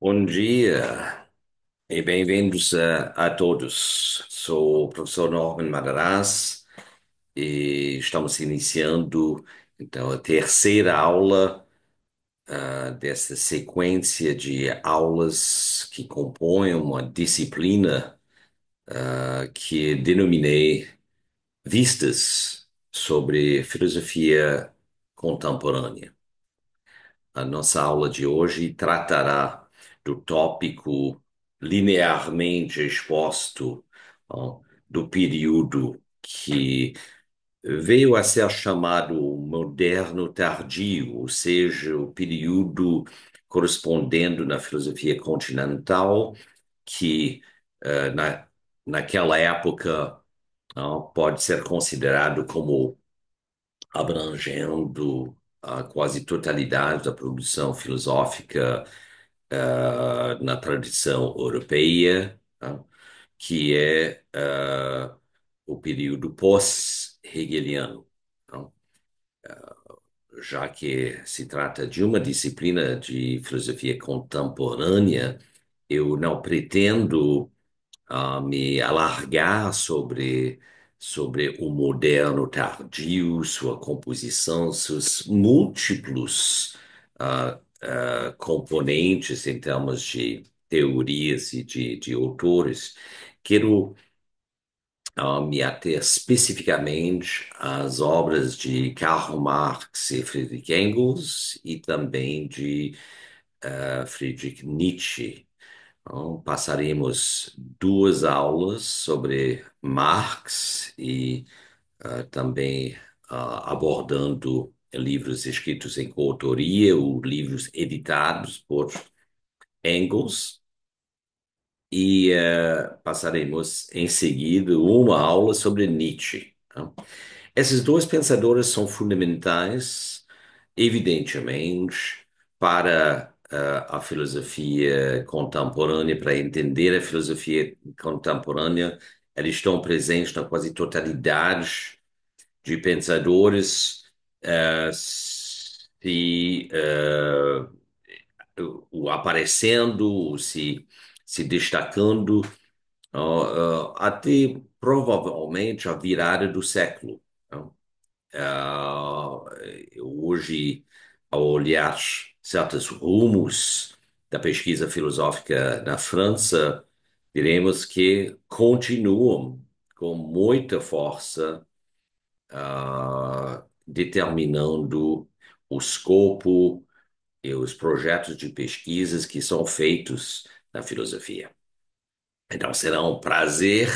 Bom dia e bem-vindos a todos. Sou o professor Norman Madaraz e estamos iniciando então a terceira aula dessa sequência de aulas que compõem uma disciplina que denominei Vistas sobre Filosofia Contemporânea. A nossa aula de hoje tratará do tópico linearmente exposto, ó, do período que veio a ser chamado moderno tardio, ou seja, o período correspondendo na filosofia continental que naquela época pode ser considerado como abrangendo a quase totalidade da produção filosófica na tradição europeia, tá? Que é o período pós-hegeliano, tá? Já que se trata de uma disciplina de filosofia contemporânea, eu não pretendo a me alargar sobre o moderno tardio, sua composição, seus múltiplos componentes em termos de teorias e de autores. Quero me ater especificamente às obras de Karl Marx e Friedrich Engels e também de Friedrich Nietzsche. Então, passaremos duas aulas sobre Marx e também abordando livros escritos em coautoria ou livros editados por Engels. E passaremos em seguida uma aula sobre Nietzsche, tá? Esses dois pensadores são fundamentais, evidentemente, para a filosofia contemporânea, para entender a filosofia contemporânea. Eles estão presentes na quase totalidade de pensadores, se o aparecendo, se destacando, até provavelmente a virada do século, né? Hoje, ao olhar certos rumos da pesquisa filosófica na França, diremos que continuam com muita força, determinando o escopo e os projetos de pesquisas que são feitos na filosofia. Então será um prazer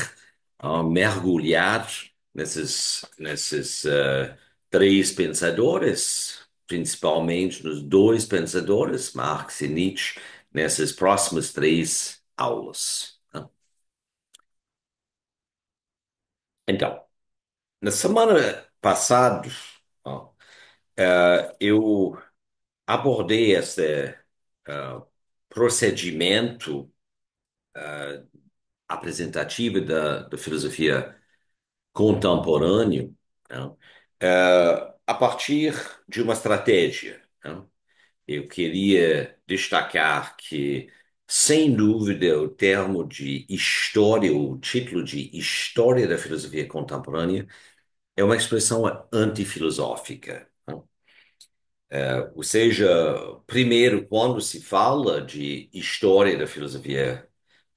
mergulhar nesses três pensadores, principalmente nos dois pensadores, Marx e Nietzsche, nessas próximas três aulas, né? Então, na semana passada, ó, eu abordei esse procedimento apresentativo da filosofia contemporâneo, né, a partir de uma estratégia, né? Eu queria destacar que, sem dúvida, o termo de história, o título de História da Filosofia Contemporânea, é uma expressão antifilosófica, né? Ou seja, primeiro, quando se fala de história da filosofia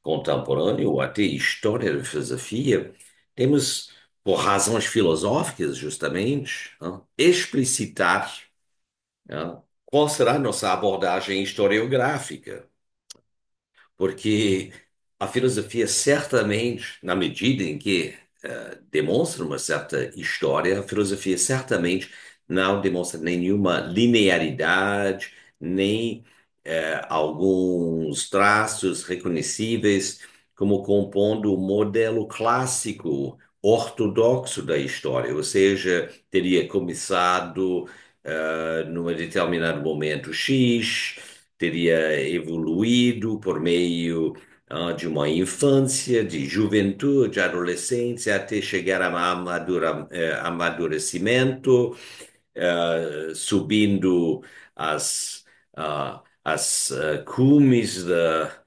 contemporânea, ou até história da filosofia, temos, por razões filosóficas, justamente, né, explicitar, né, qual será a nossa abordagem historiográfica, porque a filosofia certamente, na medida em que demonstra uma certa história, a filosofia certamente não demonstra nenhuma linearidade, nem alguns traços reconhecíveis como compondo o modelo clássico ortodoxo da história, ou seja, teria começado num determinado momento X, teria evoluído por meio de uma infância, de juventude, adolescência, até chegar a amadurecimento, subindo as as cumes da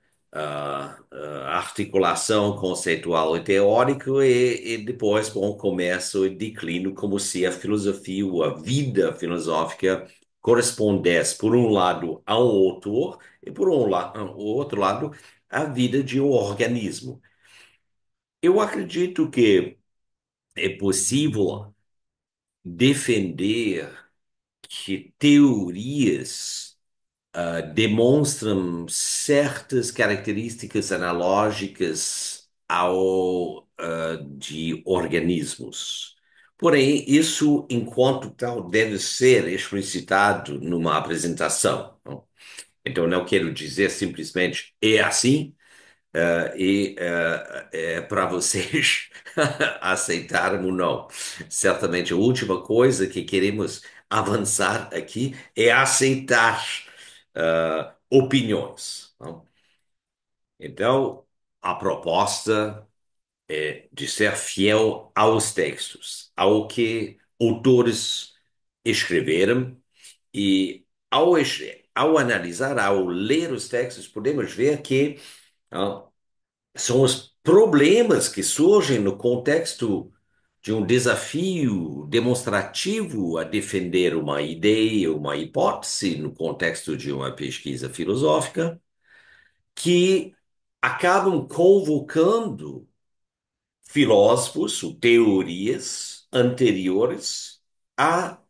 articulação conceitual e teórica e depois, bom, começa o declínio como se a filosofia ou a vida filosófica correspondesse, por um lado, a um autor e, por o outro lado, à vida de um organismo. Eu acredito que é possível defender que teorias demonstram certas características analógicas ao de organismos. Porém, isso, enquanto tal, deve ser explicitado numa apresentação. Não? Então, não quero dizer simplesmente é assim, é para vocês aceitarem ou não. Certamente a última coisa que queremos avançar aqui é aceitar opiniões. Não? Então, a proposta é de ser fiel aos textos, ao que autores escreveram e ao analisar, ao ler os textos, podemos ver que ah, são os problemas que surgem no contexto de um desafio demonstrativo a defender uma ideia, uma hipótese, no contexto de uma pesquisa filosófica, que acabam convocando filósofos ou teorias anteriores a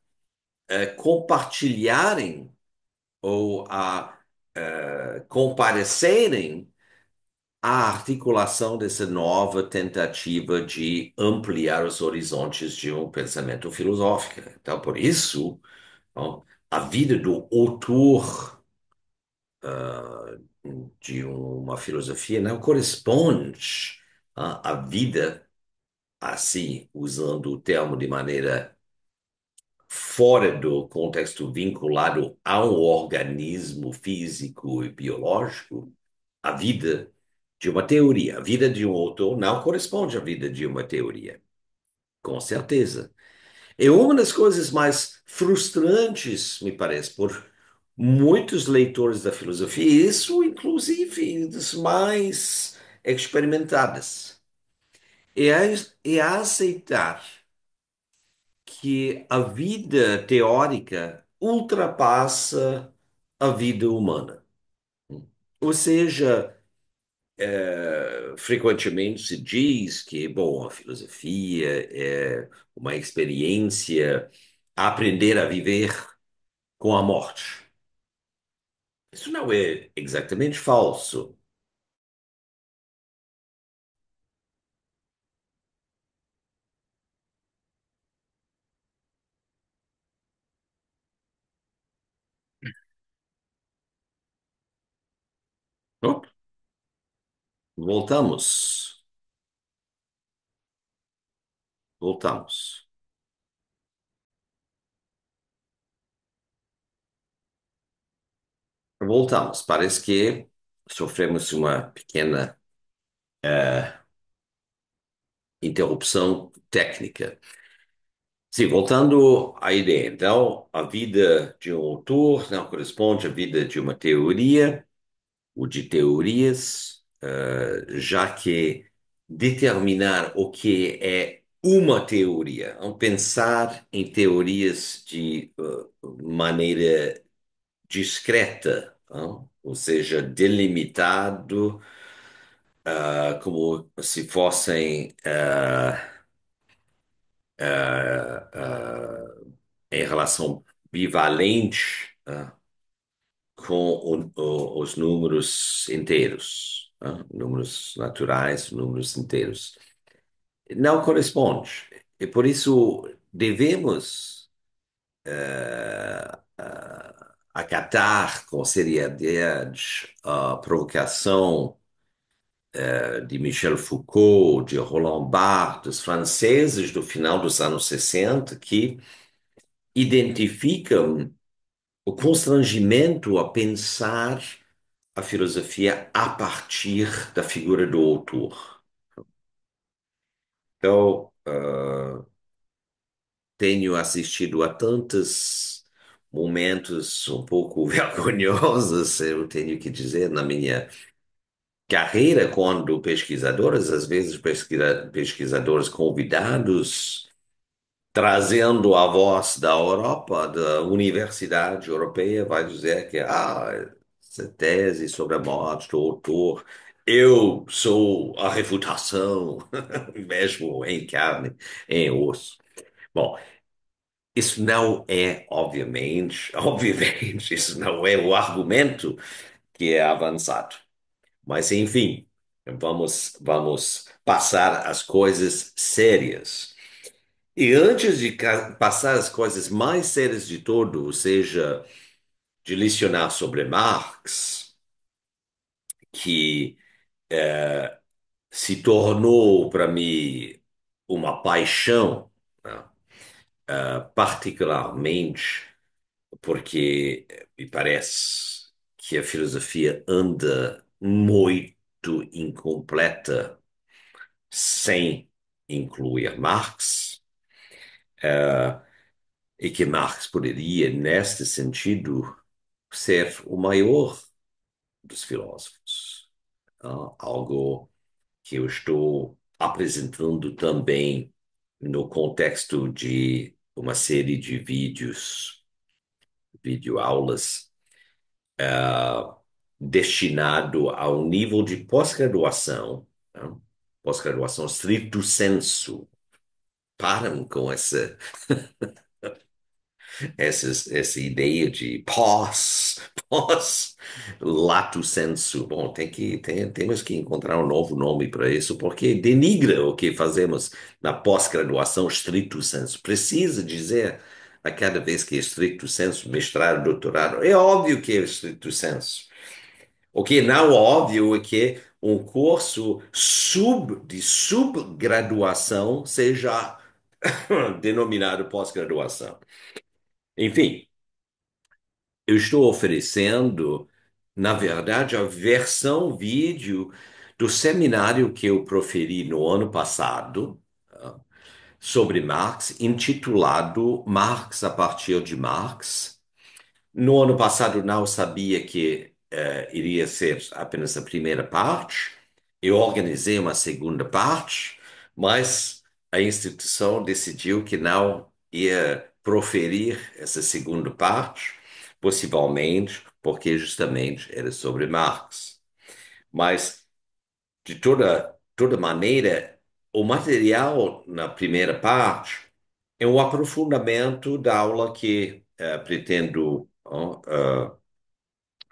compartilharem ou a comparecerem a articulação dessa nova tentativa de ampliar os horizontes de um pensamento filosófico. Então, por isso, ó, a vida do autor de uma filosofia não corresponde à vida, assim, usando o termo de maneira fora do contexto vinculado a um organismo físico e biológico, a vida de uma teoria. A vida de um autor não corresponde à vida de uma teoria, com certeza. É uma das coisas mais frustrantes, me parece, por muitos leitores da filosofia, e isso inclusive dos mais experimentadas, é aceitar que a vida teórica ultrapassa a vida humana. Ou seja, frequentemente se diz que, bom, a filosofia é uma experiência a aprender a viver com a morte. Isso não é exatamente falso. Opa, voltamos, voltamos, voltamos. Parece que sofremos uma pequena interrupção técnica. Sim, voltando à ideia. Então, a vida de um autor não corresponde à vida de uma teoria ou de teorias, já que determinar o que é uma teoria, pensar em teorias de maneira discreta, não? Ou seja, delimitado, como se fossem em relação bivalente, com os números inteiros, números naturais, números inteiros. Não corresponde. E por isso devemos acatar com seriedade a provocação de Michel Foucault, de Roland Barthes, dos franceses do final dos anos 60, que identificam o constrangimento a pensar a filosofia a partir da figura do autor. Então, tenho assistido a tantas momentos um pouco vergonhosos, eu tenho que dizer, na minha carreira, quando pesquisadores, às vezes pesquisadores convidados, trazendo a voz da Europa, da Universidade Europeia, vai dizer que essa tese sobre a morte do autor, eu sou a refutação, mesmo em carne, em osso. Bom, isso não é, obviamente, obviamente, isso não é o argumento que é avançado. Mas, enfim, vamos passar as coisas sérias. E antes de passar as coisas mais sérias de todo, ou seja, de lecionar sobre Marx, que se tornou para mim uma paixão, né? Particularmente porque me parece que a filosofia anda muito incompleta sem incluir Marx, e que Marx poderia, neste sentido, ser o maior dos filósofos. Algo que eu estou apresentando também no contexto de uma série de videoaulas, destinado ao nível de pós-graduação, né? Pós-graduação stricto sensu. Param com essa ideia de lato sensu. Bom, temos que encontrar um novo nome para isso, porque denigra o que fazemos na pós-graduação stricto sensu. Precisa dizer a cada vez que é stricto sensu, mestrado, doutorado. É óbvio que é stricto sensu. O que não é óbvio é que um curso de subgraduação seja denominado pós-graduação. Enfim, eu estou oferecendo, na verdade, a versão vídeo do seminário que eu proferi no ano passado, sobre Marx, intitulado Marx a partir de Marx. No ano passado não sabia que iria ser apenas a primeira parte. Eu organizei uma segunda parte, mas a instituição decidiu que não ia proferir essa segunda parte, possivelmente porque justamente era sobre Marx. Mas, de toda maneira, o material na primeira parte é um aprofundamento da aula que pretendo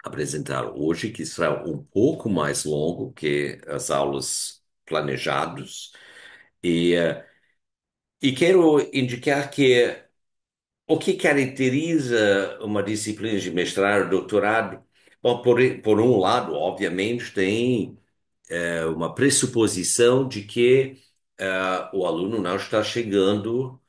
apresentar hoje, que será um pouco mais longo que as aulas planejadas. E, e quero indicar que o que caracteriza uma disciplina de mestrado, doutorado, bom, por um lado, obviamente, tem uma pressuposição de que o aluno não está chegando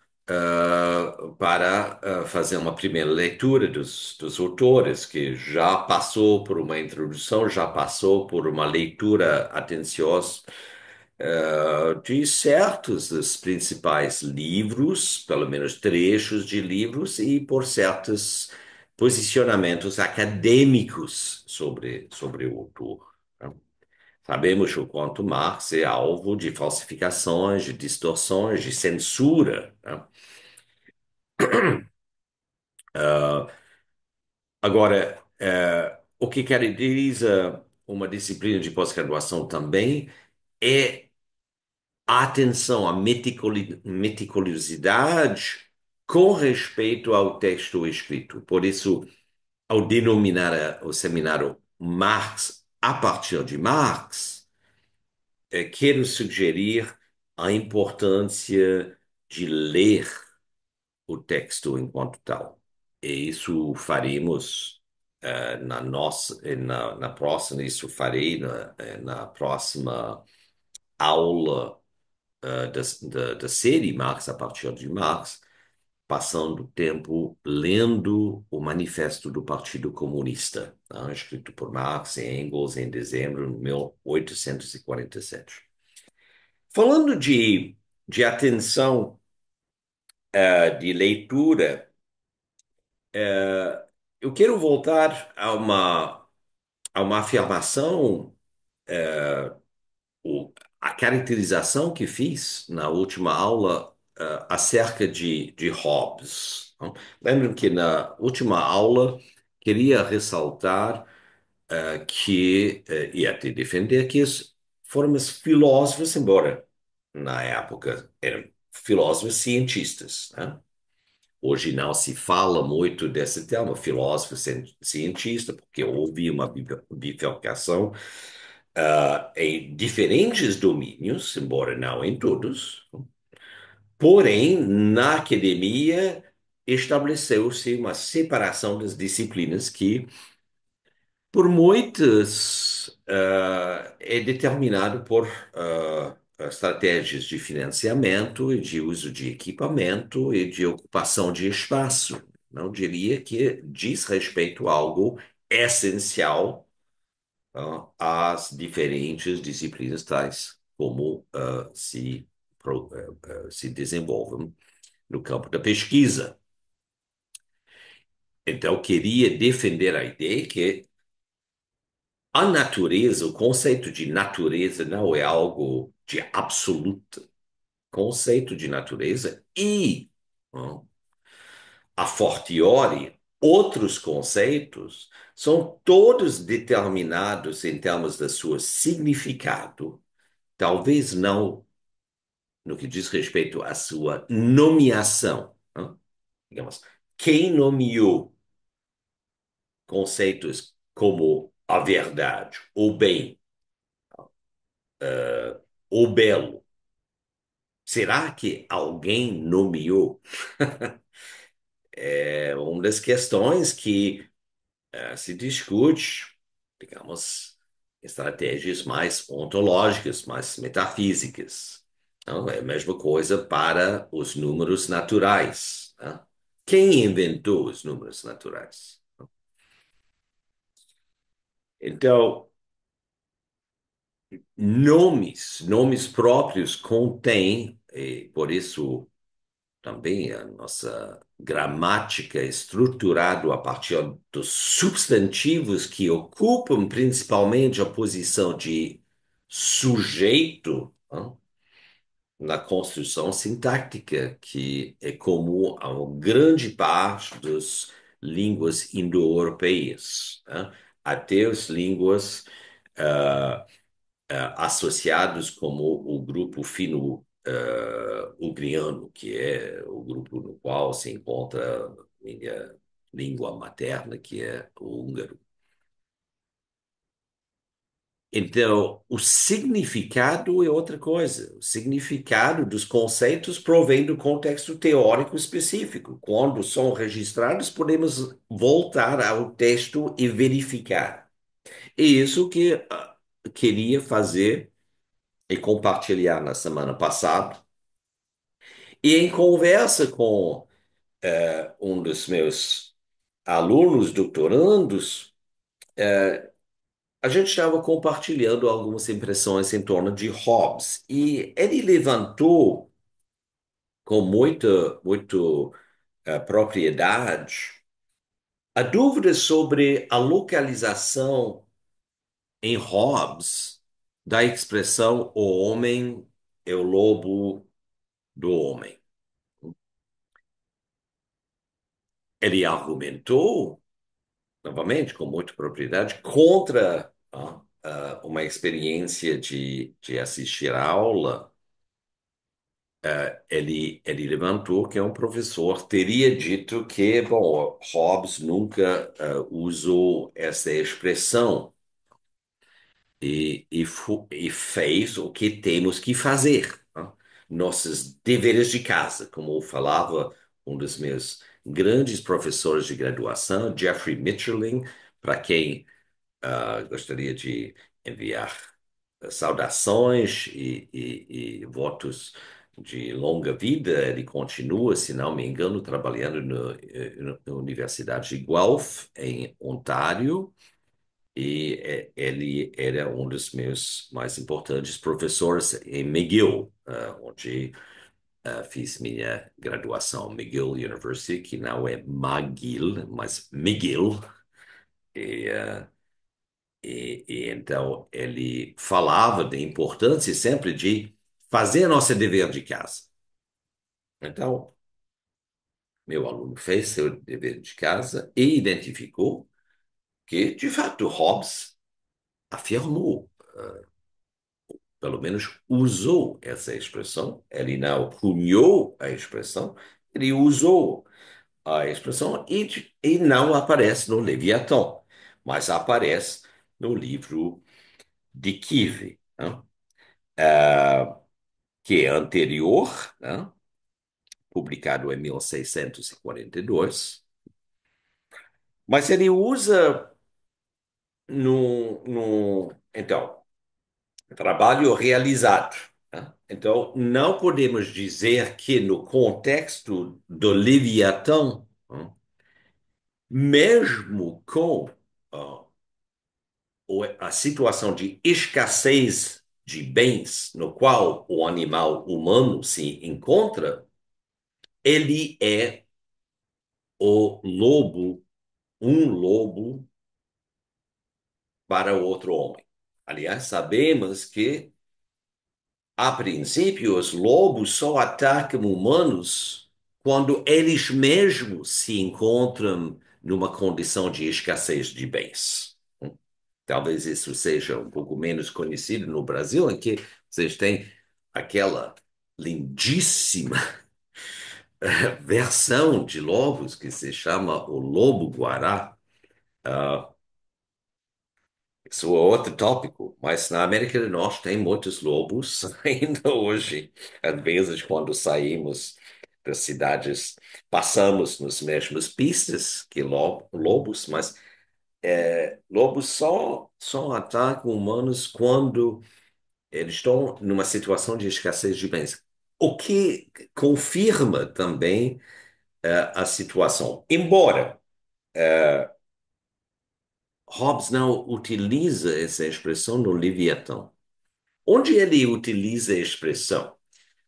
para fazer uma primeira leitura dos autores, que já passou por uma introdução, já passou por uma leitura atenciosa de certos dos principais livros, pelo menos trechos de livros, e por certos posicionamentos acadêmicos sobre o autor, né? Sabemos o quanto Marx é alvo de falsificações, de distorções, de censura, né? Agora, o que caracteriza uma disciplina de pós-graduação também é a atenção à meticulosidade com respeito ao texto escrito. Por isso, ao denominar o seminário Marx a partir de Marx, quero sugerir a importância de ler o texto enquanto tal. E isso faremos na próxima, isso farei na próxima aula da série Marx a partir de Marx, passando tempo lendo o Manifesto do Partido Comunista, né, escrito por Marx e Engels em dezembro de 1847. Falando de atenção, de leitura, Eu quero voltar a uma afirmação, a caracterização que fiz na última aula, acerca de Hobbes. Não? Lembram que na última aula queria ressaltar e até defender que as formas filósofos, embora na época eram filósofos cientistas, né? Hoje não se fala muito desse termo, filósofo cientista, porque houve uma bifurcação em diferentes domínios, embora não em todos. Porém, na academia estabeleceu-se uma separação das disciplinas que por muitos, é determinado por estratégias de financiamento e de uso de equipamento e de ocupação de espaço. Não diria que diz respeito a algo essencial, às diferentes disciplinas tais como se desenvolvem no campo da pesquisa. Então, queria defender a ideia que a natureza, o conceito de natureza não é algo de absoluto. Conceito de natureza e, ó, a fortiori, outros conceitos são todos determinados em termos do seu significado, talvez não no que diz respeito à sua nomeação. Ó. Digamos, quem nomeou conceitos como a verdade, o bem, o belo? Será que alguém nomeou? É uma das questões que se discute, digamos, estratégias mais ontológicas, mais metafísicas. Então, é a mesma coisa para os números naturais. Né? Quem inventou os números naturais? Então, nomes próprios contêm, e por isso também a nossa gramática é estruturada a partir dos substantivos que ocupam principalmente a posição de sujeito, né, na construção sintática, que é comum a uma grande parte das línguas indo-europeias, né, até as línguas associados como o grupo fino-ugriano, que é o grupo no qual se encontra a minha língua materna, que é o húngaro. Então, o significado é outra coisa. O significado dos conceitos provém do contexto teórico específico. Quando são registrados, podemos voltar ao texto e verificar. E isso que queria fazer e compartilhar na semana passada. E em conversa com um dos meus alunos doutorandos, a gente estava compartilhando algumas impressões em torno de Hobbes. E ele levantou com muita propriedade a dúvida sobre a localização em Hobbes da expressão o homem é o lobo do homem. Ele argumentou novamente, com muita propriedade, contra uma experiência de assistir a aula. Ele levantou que um professor teria dito que, bom, Hobbes nunca usou essa expressão e fez o que temos que fazer, né? Nossos deveres de casa, como falava um dos meus grandes professores de graduação, Jeffrey Mitchell, para quem gostaria de enviar saudações e votos de longa vida. Ele continua, se não me engano, trabalhando na Universidade de Guelph, em Ontário, e ele era um dos meus mais importantes professores em McGill, onde fiz minha graduação McGill University, que não é McGill, mas McGill. E, uh, e então ele falava da importância sempre de fazer nosso dever de casa. Então, meu aluno fez seu dever de casa e identificou que, de fato, Hobbes afirmou, pelo menos usou essa expressão. Ele não cunhou a expressão, ele usou a expressão e não aparece no Leviatã, mas aparece no livro de Kiev, né? Que é anterior, né? Publicado em 1642, mas ele usa então, trabalho realizado, né? Então, não podemos dizer que no contexto do Leviatã, né, mesmo com ah, a situação de escassez de bens no qual o animal humano se encontra, ele é o lobo, um lobo para outro homem. Aliás, sabemos que, a princípio, os lobos só atacam humanos quando eles mesmos se encontram numa condição de escassez de bens. Talvez isso seja um pouco menos conhecido no Brasil, em que vocês têm aquela lindíssima versão de lobos que se chama o lobo-guará. Isso é outro tópico, mas na América do Norte tem muitos lobos ainda hoje. Às vezes, quando saímos das cidades, passamos nas mesmas pistas que lobos, mas lobos só atacam humanos quando eles estão numa situação de escassez de bens. O que confirma também a situação. Embora Hobbes não utiliza essa expressão no Leviatã. Onde ele utiliza a expressão?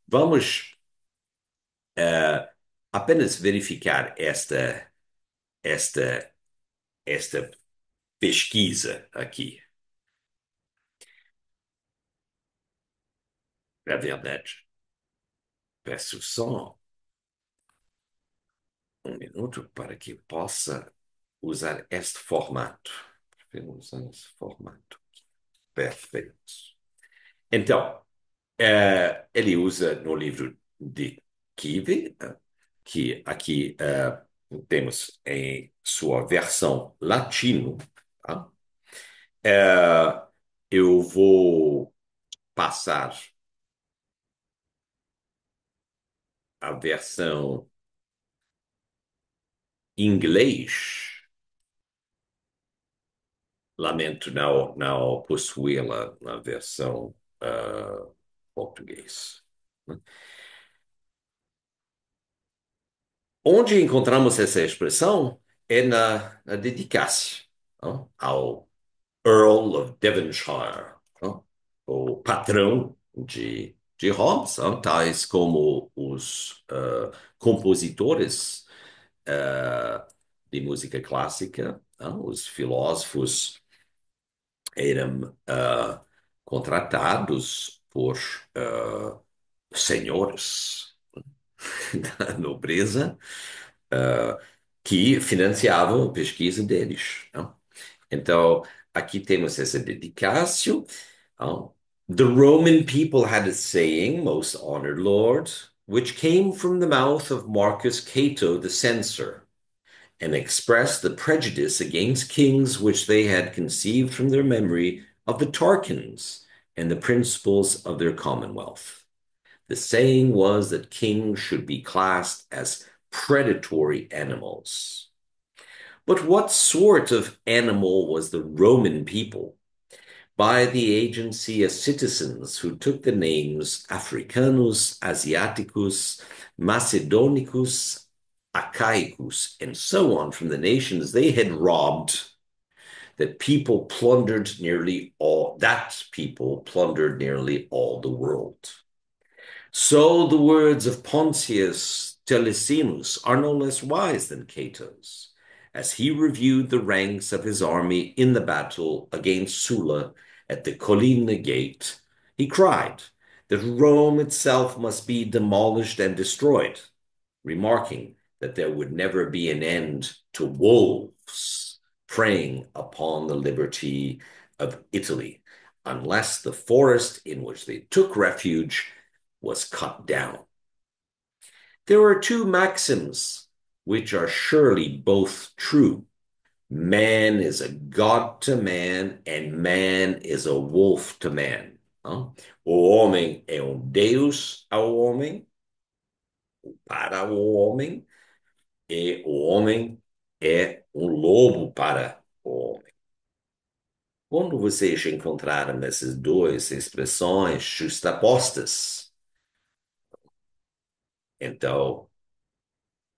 Vamos apenas verificar esta, esta pesquisa aqui. É verdade. Peço só um minuto para que possa usar este formato. Vamos usar esse formato. Perfeito. Então, ele usa no livro de Kiev, que aqui temos em sua versão latino, tá? É, eu vou passar a versão em inglês. Lamento não possuí-la na versão português. Onde encontramos essa expressão é na dedicácia, não? Ao Earl of Devonshire, não? O patrão de Hobbes, não? Tais como os compositores de música clássica, não? Os filósofos eram contratados por uh, senhores da nobreza que financiavam a pesquisa deles, não? Então, aqui temos essa dedicatio. Não? The Roman people had a saying, most honored lord, which came from the mouth of Marcus Cato the censor, and expressed the prejudice against kings which they had conceived from their memory of the Tarquins and the principles of their commonwealth. The saying was that kings should be classed as predatory animals. But what sort of animal was the Roman people? By the agency of citizens who took the names Africanus, Asiaticus, Macedonicus, Achaicus, and so on from the nations they had robbed, that people plundered nearly all the world. So the words of Pontius Telesinus are no less wise than Cato's. As he reviewed the ranks of his army in the battle against Sulla at the Colline Gate, he cried that Rome itself must be demolished and destroyed, remarking that there would never be an end to wolves preying upon the liberty of Italy unless the forest in which they took refuge was cut down. There are two maxims which are surely both true. Man is a god to man, and man is a wolf to man. O homem é Deus ao homem, para o homem, e o homem é lobo para o homem. Quando vocês encontraram essas duas expressões justapostas, então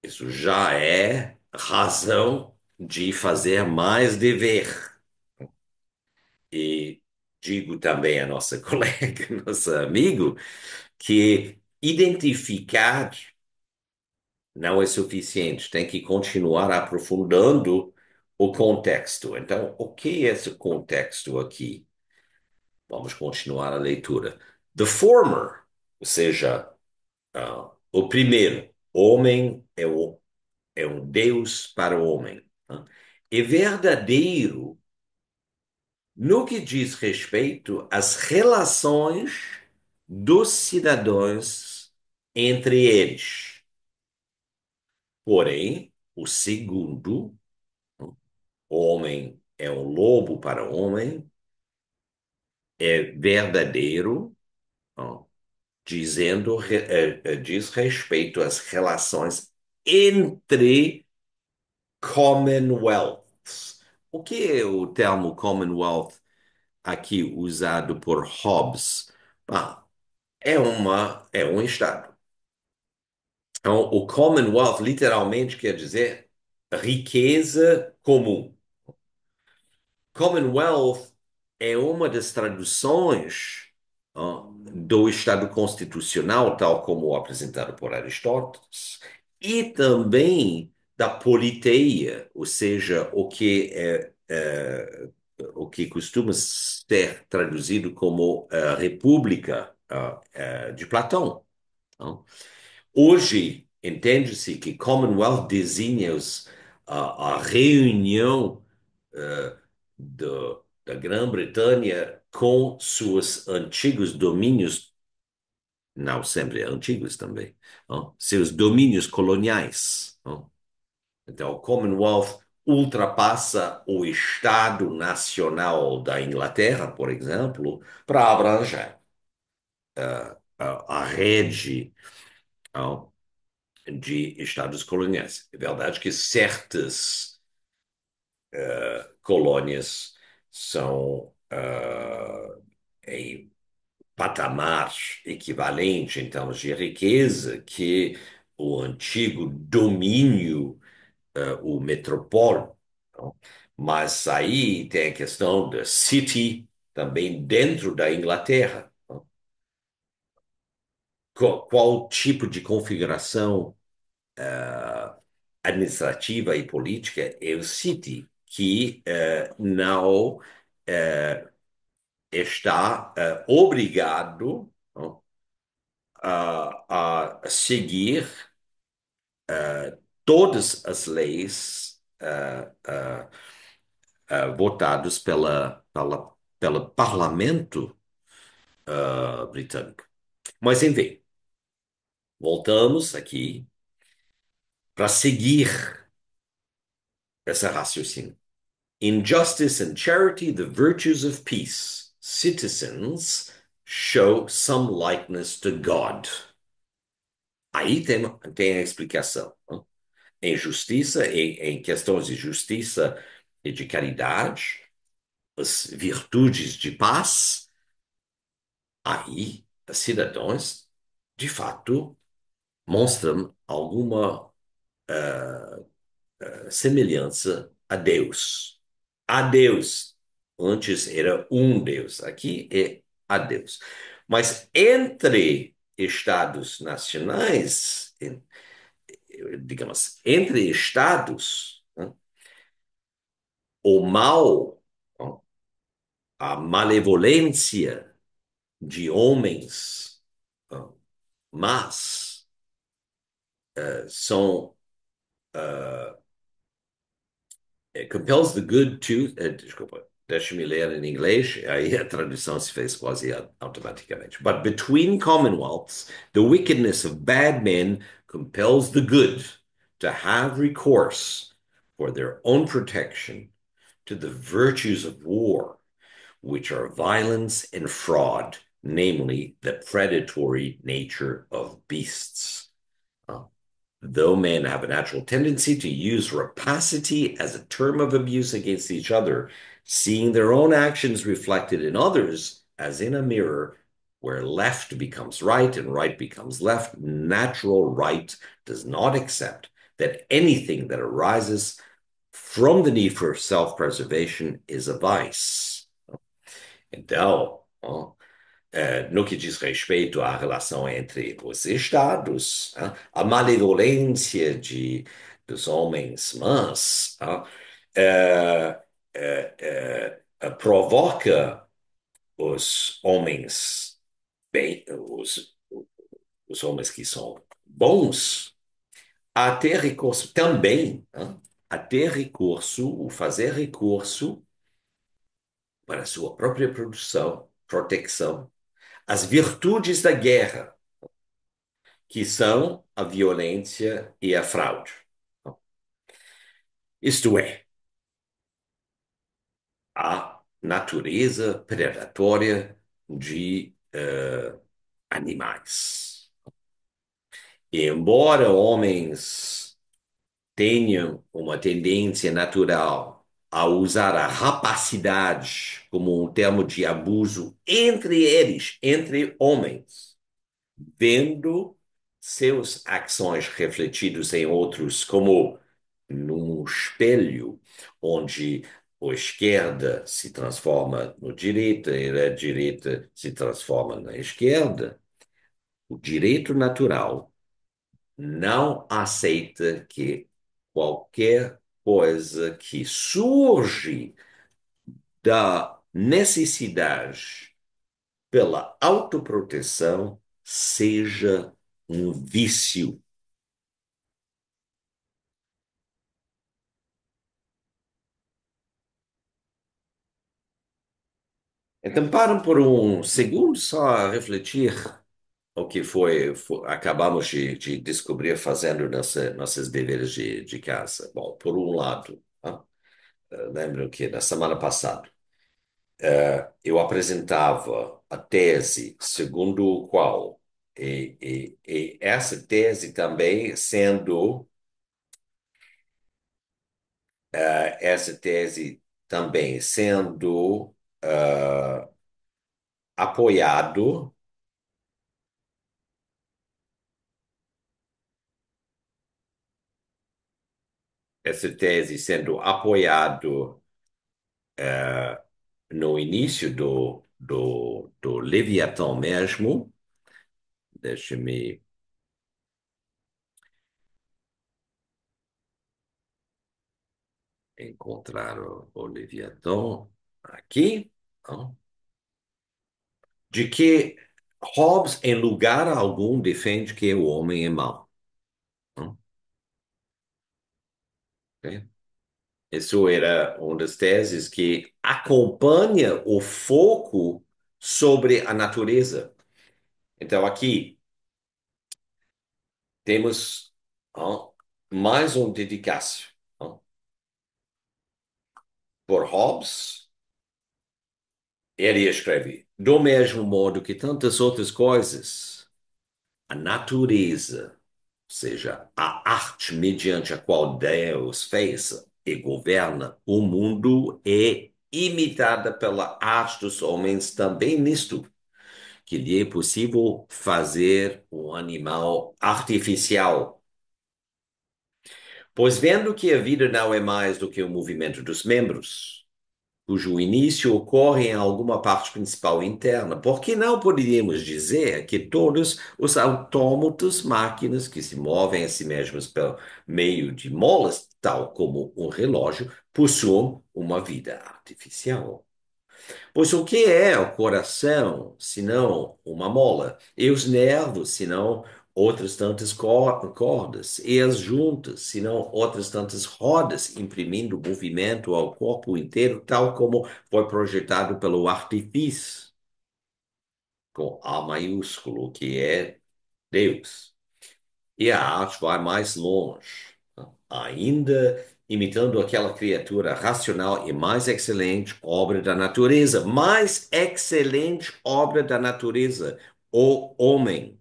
isso já é razão de fazer mais dever. E digo também a nossa colega, nosso amigo, que identificar não é suficiente, tem que continuar aprofundando o contexto. Então, o que é esse contexto aqui? Vamos continuar a leitura. The former, ou seja, o primeiro, homem é um Deus para o homem. É verdadeiro no que diz respeito às relações dos cidadãos entre eles. Porém, o segundo, homem é um lobo para homem, é verdadeiro, diz respeito às relações entre commonwealths. O que é o termo commonwealth aqui usado por Hobbes? Ah, é um estado. Então, o commonwealth literalmente quer dizer riqueza comum. Commonwealth é uma das traduções do Estado Constitucional, tal como apresentado por Aristóteles, e também da politeia, ou seja, o que costuma ser traduzido como República de Platão. Não? Hoje, entende-se que Commonwealth designa a reunião da Grã-Bretanha com seus antigos domínios, não sempre antigos também, seus domínios coloniais. Então, o Commonwealth ultrapassa o Estado Nacional da Inglaterra, por exemplo, para abranger a rede de estados coloniais. É verdade que certas colônias são em patamar equivalente em termos de riqueza que o antigo domínio, o metropólio. Não? Mas aí tem a questão da city também dentro da Inglaterra. Não? Qual tipo de configuração administrativa e política é o city que não está obrigado, não, a seguir todas as leis votadas pelo parlamento britânico. Mas, enfim, voltamos aqui para seguir essa raciocínio. In justice and charity, the virtues of peace, citizens show some likeness to God. Aí tem a explicação. Não? Em justiça, em questões de justiça e de caridade, as virtudes de paz, aí os cidadãos, de fato, mostram alguma semelhança a Deus. A Deus. Antes era um Deus, aqui é a Deus. Mas entre estados nacionais, digamos, entre estados, né, o mal, né, a malevolência de homens, né, mas são compels the good to. Desculpa, deixa-me ler em inglês, aí a tradução se fez quase automaticamente. But between commonwealths, the wickedness of bad men compels the good to have recourse for their own protection to the virtues of war, which are violence and fraud, namely the predatory nature of beasts. Uh, Though men have a natural tendency to use rapacity as a term of abuse against each other, seeing their own actions reflected in others as in a mirror, where left becomes right and right becomes left, natural right does not accept that anything that arises from the need for self-preservation is a vice. Então, ó, no que diz respeito à relação entre os estados, a malevolência dos homens mas é, provoca os homens bem, os homens que são bons a ter recurso também, a ter recurso, o fazer recurso para a sua própria produção, proteção, as virtudes da guerra que são a violência e a fraude. Isto é, a natureza predatória de animais. E embora homens tenham uma tendência natural a usar a rapacidade como um termo de abuso entre eles, entre homens, vendo seus ações refletidos em outros como num espelho, onde a esquerda se transforma no direita e a direita se transforma na esquerda, o direito natural não aceita que qualquer coisa que surge da necessidade pela autoproteção seja um vício. Então, param por um segundo só a refletir o que acabamos de descobrir fazendo nossos deveres de casa. Bom, por um lado, lembro que na semana passada eu apresentava a tese segundo o qual, e essa tese também sendo, essa tese também sendo apoiado, essa tese sendo apoiado no início do Leviatã mesmo. Deixe-me encontrar o Leviatã aqui, ó, de que Hobbes, em lugar algum, defende que o homem é mau. Ó, ok? Isso era uma das teses que acompanha o foco sobre a natureza. Então, aqui temos ó, mais um dedicácio ó, por Hobbes. Ele escreve: do mesmo modo que tantas outras coisas, a natureza, ou seja, a arte mediante a qual Deus fez e governa o mundo, é imitada pela arte dos homens também nisto, que lhe é possível fazer um animal artificial. Pois vendo que a vida não é mais do que o movimento dos membros, cujo início ocorre em alguma parte principal interna, por que não poderíamos dizer que todos os autômatos, máquinas que se movem a si mesmos pelo meio de molas, tal como um relógio, possuam uma vida artificial? Pois o que é o coração, senão uma mola? E os nervos, senão outras tantas cordas? E as juntas, senão outras tantas rodas, imprimindo movimento ao corpo inteiro, tal como foi projetado pelo artifício, com A maiúsculo, que é Deus. E a arte vai mais longe, ainda imitando aquela criatura racional e mais excelente obra da natureza, mais excelente obra da natureza, o homem.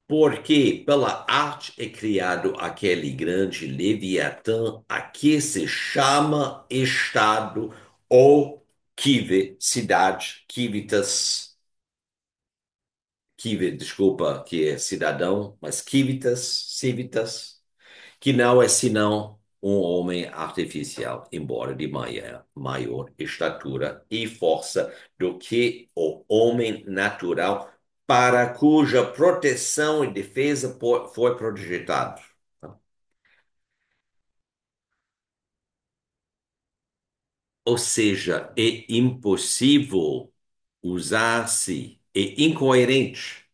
Porque pela arte é criado aquele grande Leviatã a que se chama Estado ou cidade, desculpa, que é cidadão, mas civitas, que não é senão um homem artificial, embora de maior estatura e força do que o homem natural, para cuja proteção e defesa foi projetado. Ou seja, é impossível usar-se, é incoerente,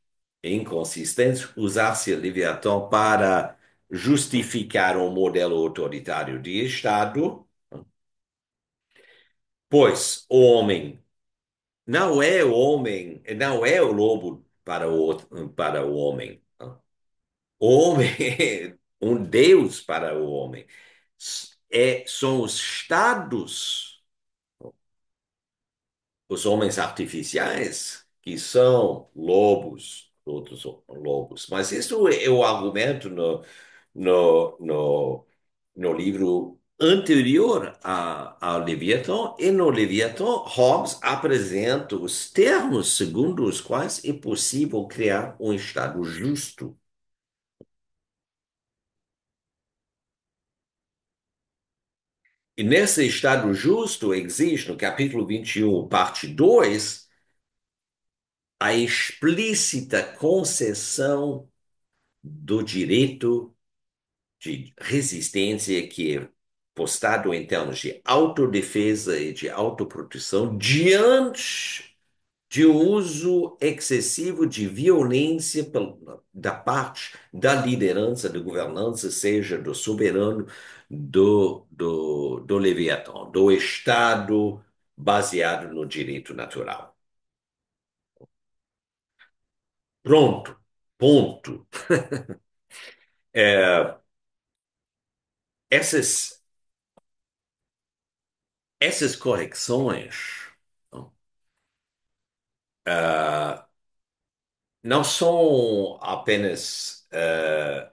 é inconsistente usar-se o Leviatã para justificar um modelo autoritário de Estado, pois o homem não é o homem, não é o lobo para o homem. O homem é um Deus para o homem. São os estados, os homens artificiais, que são lobos, outros lobos. Mas isso é o argumento no, no livro anterior ao Leviatã, e no Leviatã, Hobbes apresenta os termos segundo os quais é possível criar um Estado justo. E nesse Estado justo existe, no capítulo 21, parte 2, a explícita concessão do direito de resistência que é postado em termos de autodefesa e de autoproteção diante de um uso excessivo de violência da parte da liderança, da governança, seja do soberano, do Leviatã, do Estado baseado no direito natural. Pronto, ponto. É, essas, essas correções ah, não são apenas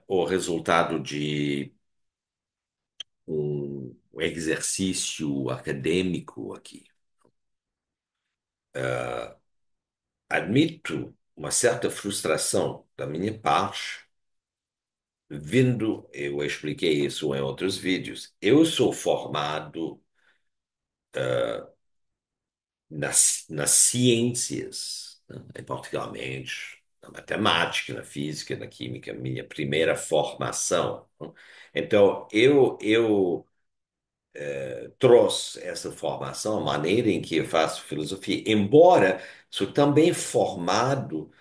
o resultado de um exercício acadêmico aqui. Admito uma certa frustração da minha parte, vindo, eu expliquei isso em outros vídeos. Eu sou formado nas ciências, né, e particularmente na matemática, na física, na química, minha primeira formação, né. Então, eu trouxe essa formação, a maneira em que eu faço filosofia, embora sou também formado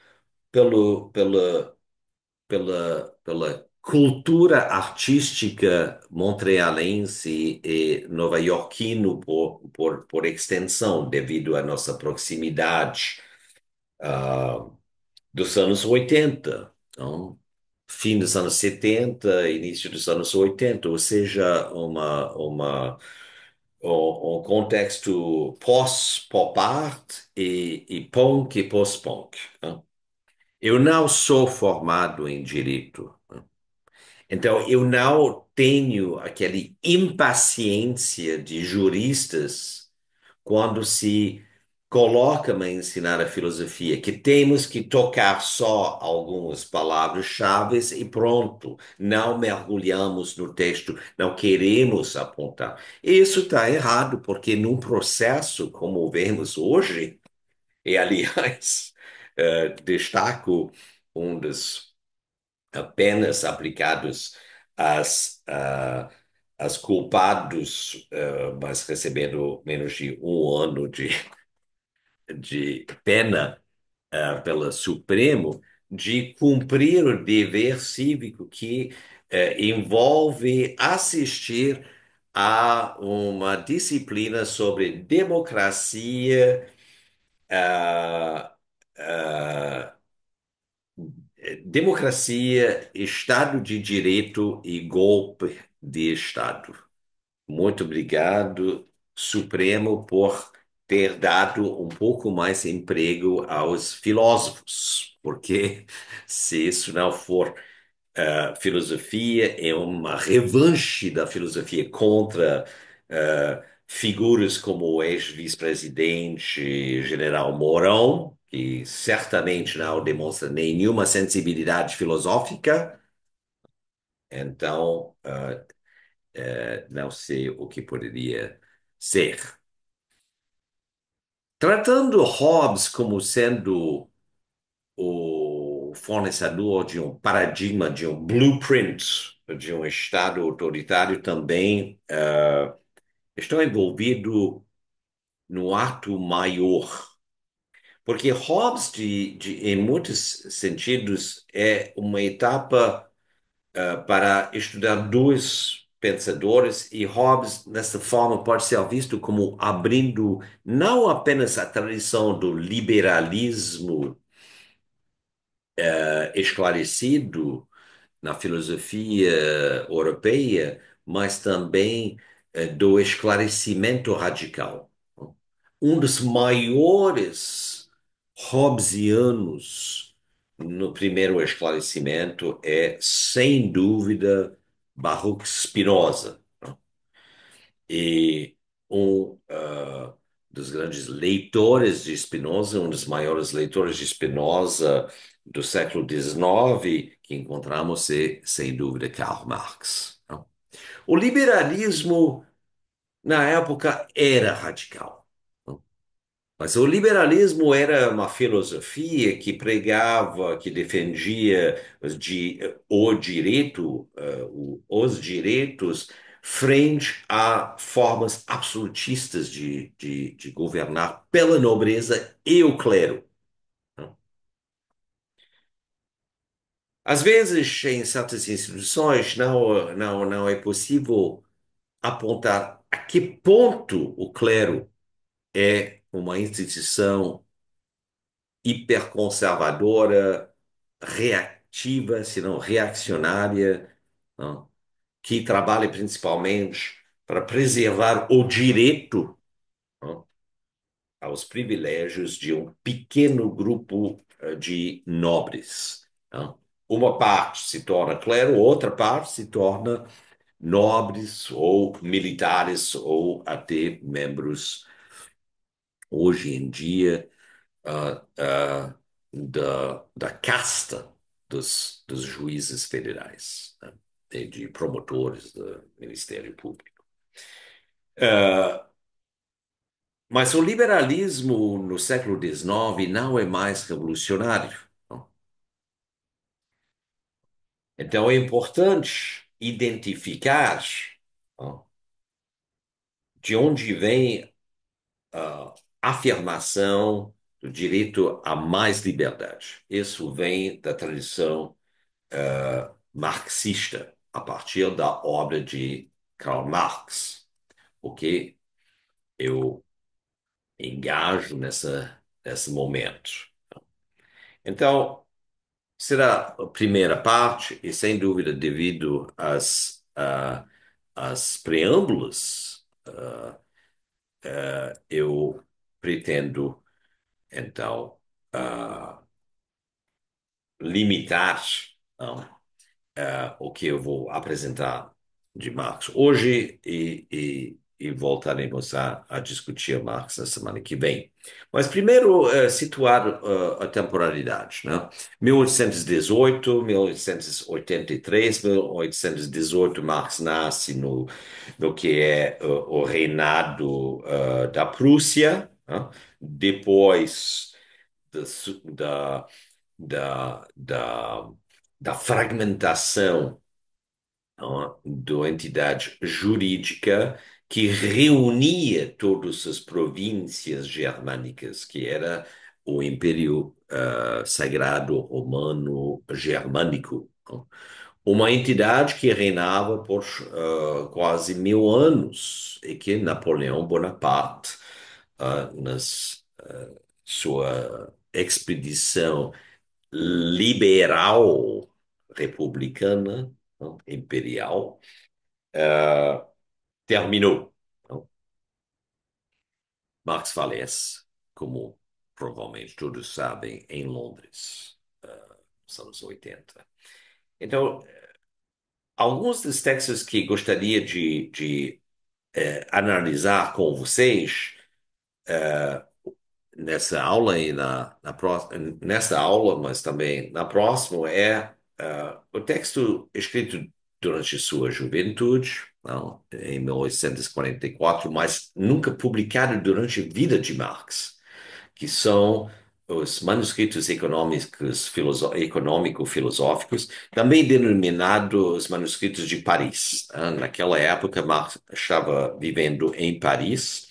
pela cultura artística montrealense e nova-iorquino por extensão, devido à nossa proximidade dos anos 80. Então, fim dos anos 70, início dos anos 80, ou seja, um contexto pós-pop art e punk e pós-punk, né? Eu não sou formado em direito, né? Então eu não tenho aquela impaciência de juristas quando se coloca-me a ensinar a filosofia, que temos que tocar só algumas palavras-chave e pronto. Não mergulhamos no texto, não queremos apontar. Isso está errado, porque num processo como vemos hoje, e aliás, destaco um dos penas aplicados às culpados, mas recebendo menos de um ano de pena pelo Supremo, de cumprir o dever cívico que envolve assistir a uma disciplina sobre democracia, ah, ah, democracia, Estado de Direito e golpe de Estado. Muito obrigado, Supremo, por ter dado um pouco mais emprego aos filósofos, porque se isso não for filosofia, é uma revanche da filosofia contra figuras como o ex-vice-presidente General Mourão, que certamente não demonstra nenhuma sensibilidade filosófica. Então, não sei o que poderia ser. Tratando Hobbes como sendo o fornecedor de um paradigma, de um blueprint, de um Estado autoritário, também estou envolvido no ato maior. Porque Hobbes, em muitos sentidos, é uma etapa para estudar dois pensadores, e Hobbes, dessa forma, pode ser visto como abrindo não apenas a tradição do liberalismo esclarecido na filosofia europeia, mas também do esclarecimento radical. Um dos maiores hobbesianos no primeiro esclarecimento é, sem dúvida, Baruch Spinoza. E dos grandes leitores de Spinoza, um dos maiores leitores de Spinoza do século XIX, que encontramos é, sem dúvida, Karl Marx. Não? O liberalismo, na época, era radical. Não? Mas o liberalismo era uma filosofia que pregava, que defendia o direito, os direitos frente a formas absolutistas de governar pela nobreza e o clero. Não? Às vezes, em certas instituições, não é possível apontar a que ponto o clero é uma instituição hiperconservadora, reativa, se não reacionária, não? Que trabalha principalmente para preservar o direito, não? Aos privilégios de um pequeno grupo de nobres. Não? Uma parte se torna clero, outra parte se torna nobres ou militares ou até membros, hoje em dia, da casta dos juízes federais, né? E de promotores do Ministério Público. Ah, mas o liberalismo no século XIX não é mais revolucionário. Não? Então é importante identificar, não, de onde vem a afirmação do direito a mais liberdade. Isso vem da tradição marxista, a partir da obra de Karl Marx, porque eu engajo nesse momento. Então, será a primeira parte, e sem dúvida devido às preâmbulos, eu pretendo, então, limitar, não, o que eu vou apresentar de Marx hoje e voltaremos a discutir Marx na semana que vem. Mas primeiro, situar a temporalidade, né? 1818, 1883, 1818, Marx nasce no que é o reinado da Prússia, né? Depois da, su- da, da, da fragmentação da entidade jurídica que reunia todas as províncias germânicas, que era o Império Sagrado Romano Germânico. Uma entidade que reinava por quase 1000 anos e que Napoleão Bonaparte, sua expedição liberal republicana, não, imperial, terminou. Não? Marx falece, como provavelmente todos sabem, em Londres, nos anos 80. Então, alguns dos textos que gostaria de analisar com vocês nessa aula e nessa aula, mas também na próxima, é o texto escrito durante sua juventude, não, em 1844, mas nunca publicado durante a vida de Marx, que são os manuscritos econômicos, econômico-filosóficos, também denominados manuscritos de Paris. Naquela época, Marx estava vivendo em Paris.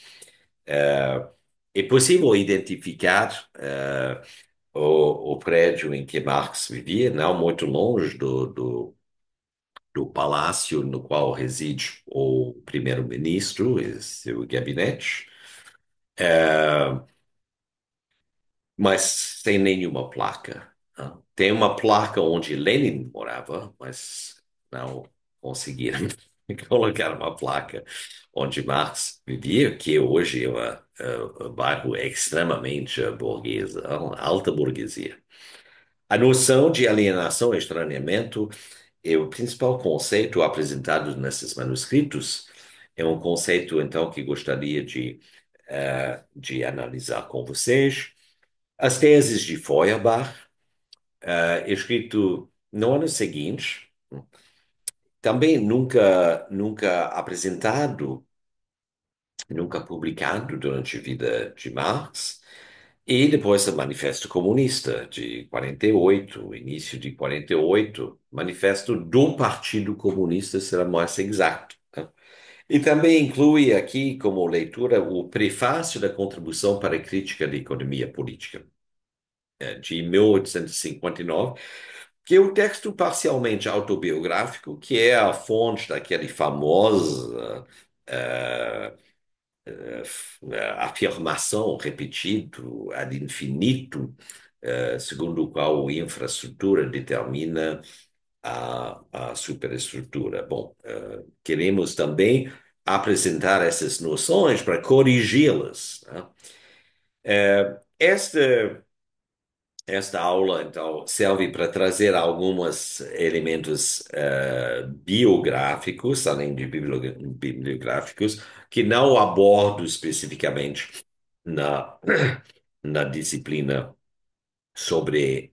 É possível identificar o prédio em que Marx vivia, não muito longe do palácio no qual reside o primeiro-ministro e seu gabinete, mas sem nenhuma placa. Não. Tem uma placa onde Lenin morava, mas não conseguiram colocar uma placa onde Marx vivia, que hoje é um bairro extremamente burguesa, uma alta burguesia. A noção de alienação e estranhamento é o principal conceito apresentado nesses manuscritos. É um conceito, então, que gostaria de analisar com vocês. As teses de Feuerbach, escrito no ano seguinte, também nunca apresentado, nunca publicado durante a vida de Marx, e depois o Manifesto Comunista de 48, início de 48, Manifesto do Partido Comunista, será mais exato. Né? E também inclui aqui como leitura o Prefácio da Contribuição para a Crítica da Economia Política, de 1859, que é um texto parcialmente autobiográfico, que é a fonte daquele famosa eh, afirmação repetida ad infinito, segundo o qual a infraestrutura determina a superestrutura. Bom, queremos também apresentar essas noções para corrigi-las. Né? Esta aula, então, serve para trazer alguns elementos biográficos, além de bibliográficos, que não abordo especificamente na, na disciplina sobre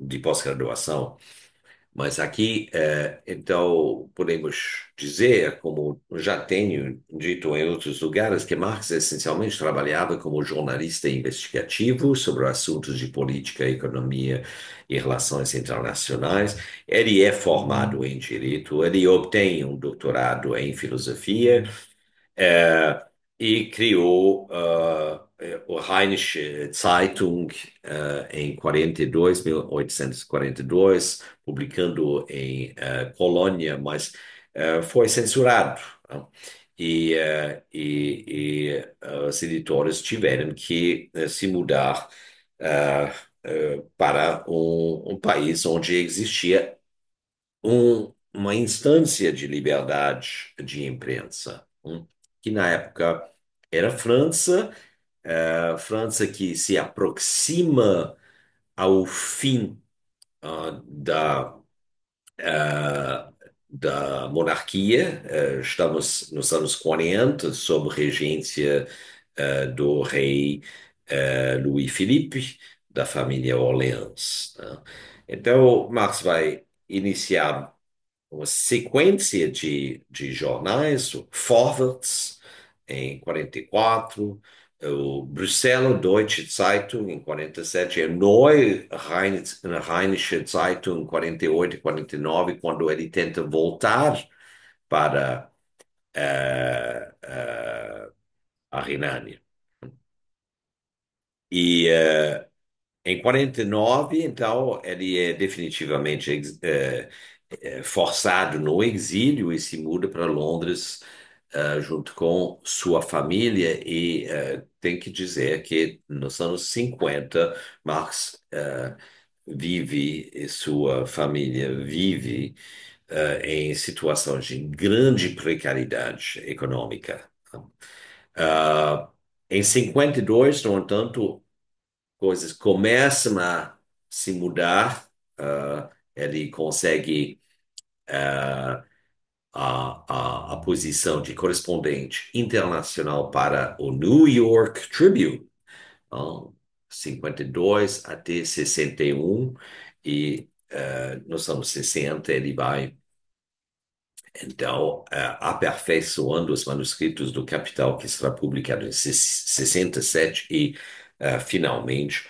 de pós-graduação. Mas aqui, então, podemos dizer, como já tenho dito em outros lugares, que Marx essencialmente trabalhava como jornalista investigativo sobre assuntos de política, economia e relações internacionais. Ele é formado em direito, ele obtém um doutorado em filosofia, é, e criou o Rheinische Zeitung em 42, 1842, publicando em Colônia, mas foi censurado. Né? E os editores tiveram que se mudar para um país onde existia uma instância de liberdade de imprensa, que na época era França, França que se aproxima ao fim da da monarquia. Estamos nos anos 40, sob regência do rei Louis Philippe, da família Orleans, né? Então, Marx vai iniciar uma sequência de jornais, o Vorwärts, em 44, o Brüsseler Deutsche Zeitung, em 47, a Neue Rheinische Zeitung, em 48 e 49, quando ele tenta voltar para a Renânia. E em 49, então, ele é definitivamente forçado no exílio e se muda para Londres junto com sua família. E tem que dizer que nos anos 50, Marx vive e sua família vive em situações de grande precariedade econômica. Ah, em 52, no entanto, coisas começam a se mudar. Ele consegue a posição de correspondente internacional para o New York Tribune, ah, 52 até 61, e nos anos 60 ele vai então, aperfeiçoando os manuscritos do Capital, que será publicado em 67 e, finalmente,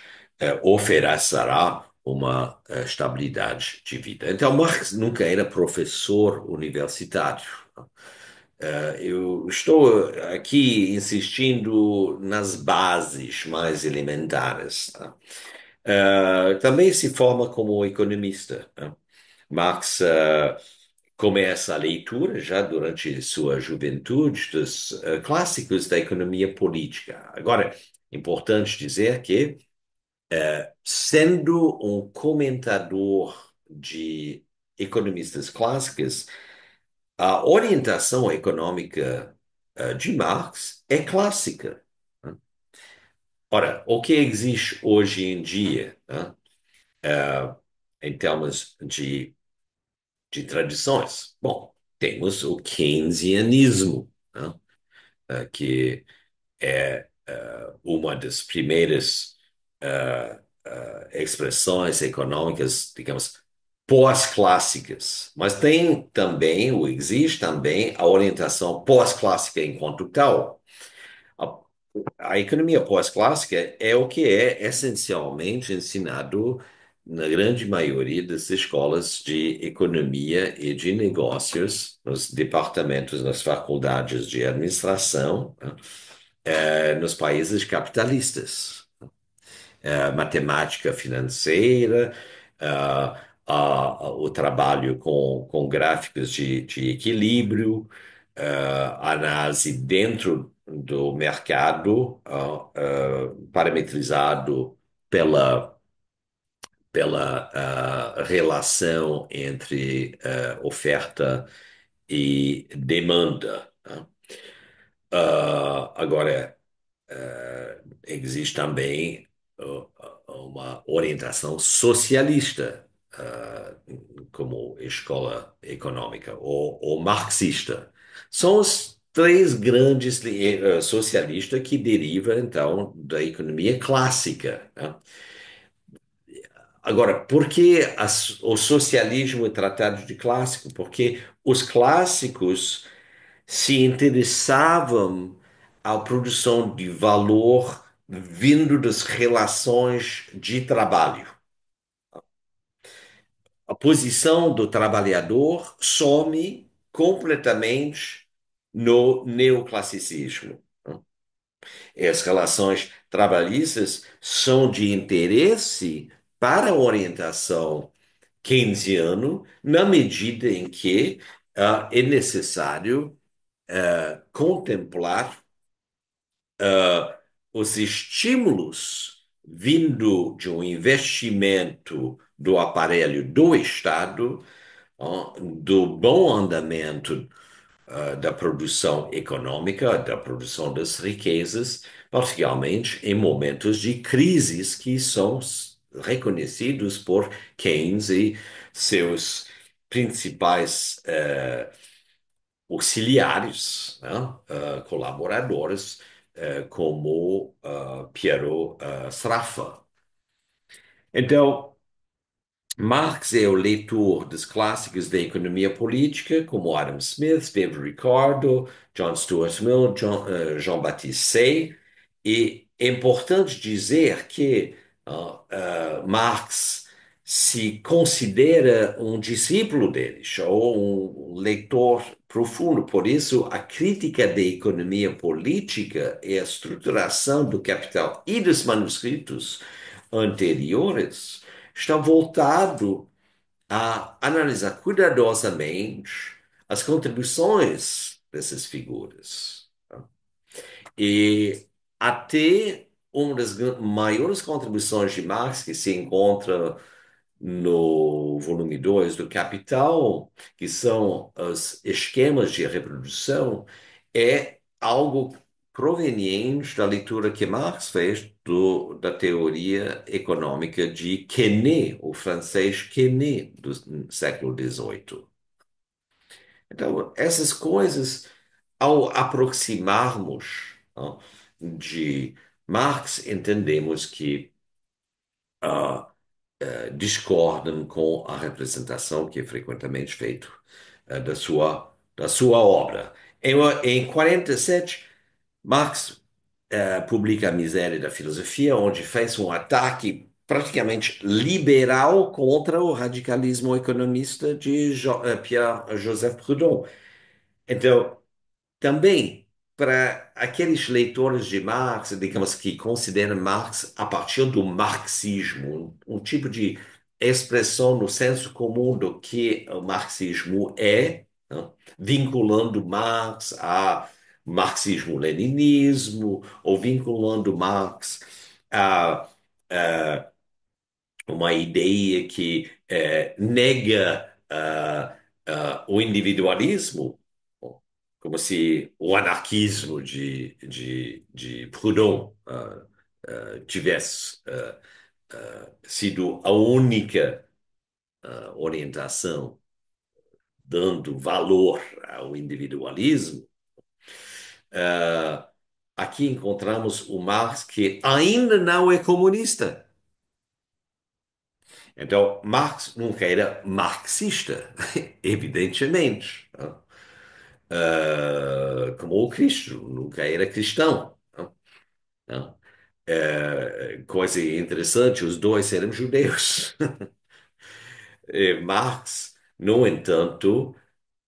oferecerá uma estabilidade de vida. Então, Marx nunca era professor universitário. Eu estou aqui insistindo nas bases mais elementares, tá? Também se forma como economista, né? Marx começa a leitura já durante sua juventude dos clássicos da economia política. Agora, importante dizer que, sendo um comentador de economistas clássicos, a orientação econômica de Marx é clássica, né? Ora, o que existe hoje em dia, né, em termos de tradições? Bom, temos o keynesianismo, né, que é uma das primeiras expressões econômicas, digamos, pós-clássicas. Mas tem também, ou existe também, a orientação pós-clássica enquanto tal. A, a economia pós-clássica é o que é essencialmente ensinado na grande maioria das escolas de economia e de negócios, nos departamentos, nas faculdades de administração, né, nos países capitalistas. Matemática financeira, o trabalho com gráficos de equilíbrio, análise dentro do mercado, parametrizado pela relação entre oferta e demanda, né? Agora, existe também uma orientação socialista, como escola econômica, ou marxista. São os três grandes socialistas que derivam, então, da economia clássica, né? Agora, por que o socialismo é tratado de clássico? Porque os clássicos se interessavam à produção de valor vindo das relações de trabalho. A posição do trabalhador some completamente no neoclassicismo. E as relações trabalhistas são de interesse para a orientação keynesiana, na medida em que é necessário contemplar os estímulos vindo de um investimento do aparelho do Estado, do bom andamento da produção econômica, da produção das riquezas, particularmente em momentos de crises que são reconhecidos por Keynes e seus principais auxiliares, né, colaboradores, como Piero Sraffa. Então, Marx é o leitor dos clássicos da economia política, como Adam Smith, David Ricardo, John Stuart Mill, Jean-Baptiste Say. E é importante dizer que Marx se considera um discípulo deles, ou um leitor profundo. Por isso, a crítica da economia política e a estruturação do Capital e dos manuscritos anteriores está voltado a analisar cuidadosamente as contribuições dessas figuras. E até uma das maiores contribuições de Marx, que se encontra no volume 2 do Capital, que são os esquemas de reprodução, é algo proveniente da leitura que Marx fez da teoria econômica de Quesnay, o francês Quesnay, do século XVIII. Então, essas coisas, ao aproximarmos, de Marx, entendemos que discordam com a representação que é frequentemente feita da sua obra. Em 47, Marx publica A Miséria da Filosofia, onde fez um ataque praticamente liberal contra o radicalismo economista de Pierre-Joseph Proudhon. Então, também, para aqueles leitores de Marx, digamos que consideram Marx a partir do marxismo, um tipo de expressão no senso comum do que o marxismo é, né? Vinculando Marx a marxismo-leninismo, ou vinculando Marx a uma ideia que nega o individualismo, como se o anarquismo de Proudhon tivesse sido a única orientação dando valor ao individualismo. Ah, Aqui encontramos o Marx que ainda não é comunista. Então, Marx nunca era marxista, evidentemente, né? Como o Cristo nunca era cristão, né? Coisa interessante, os dois eram judeus. Marx, no entanto,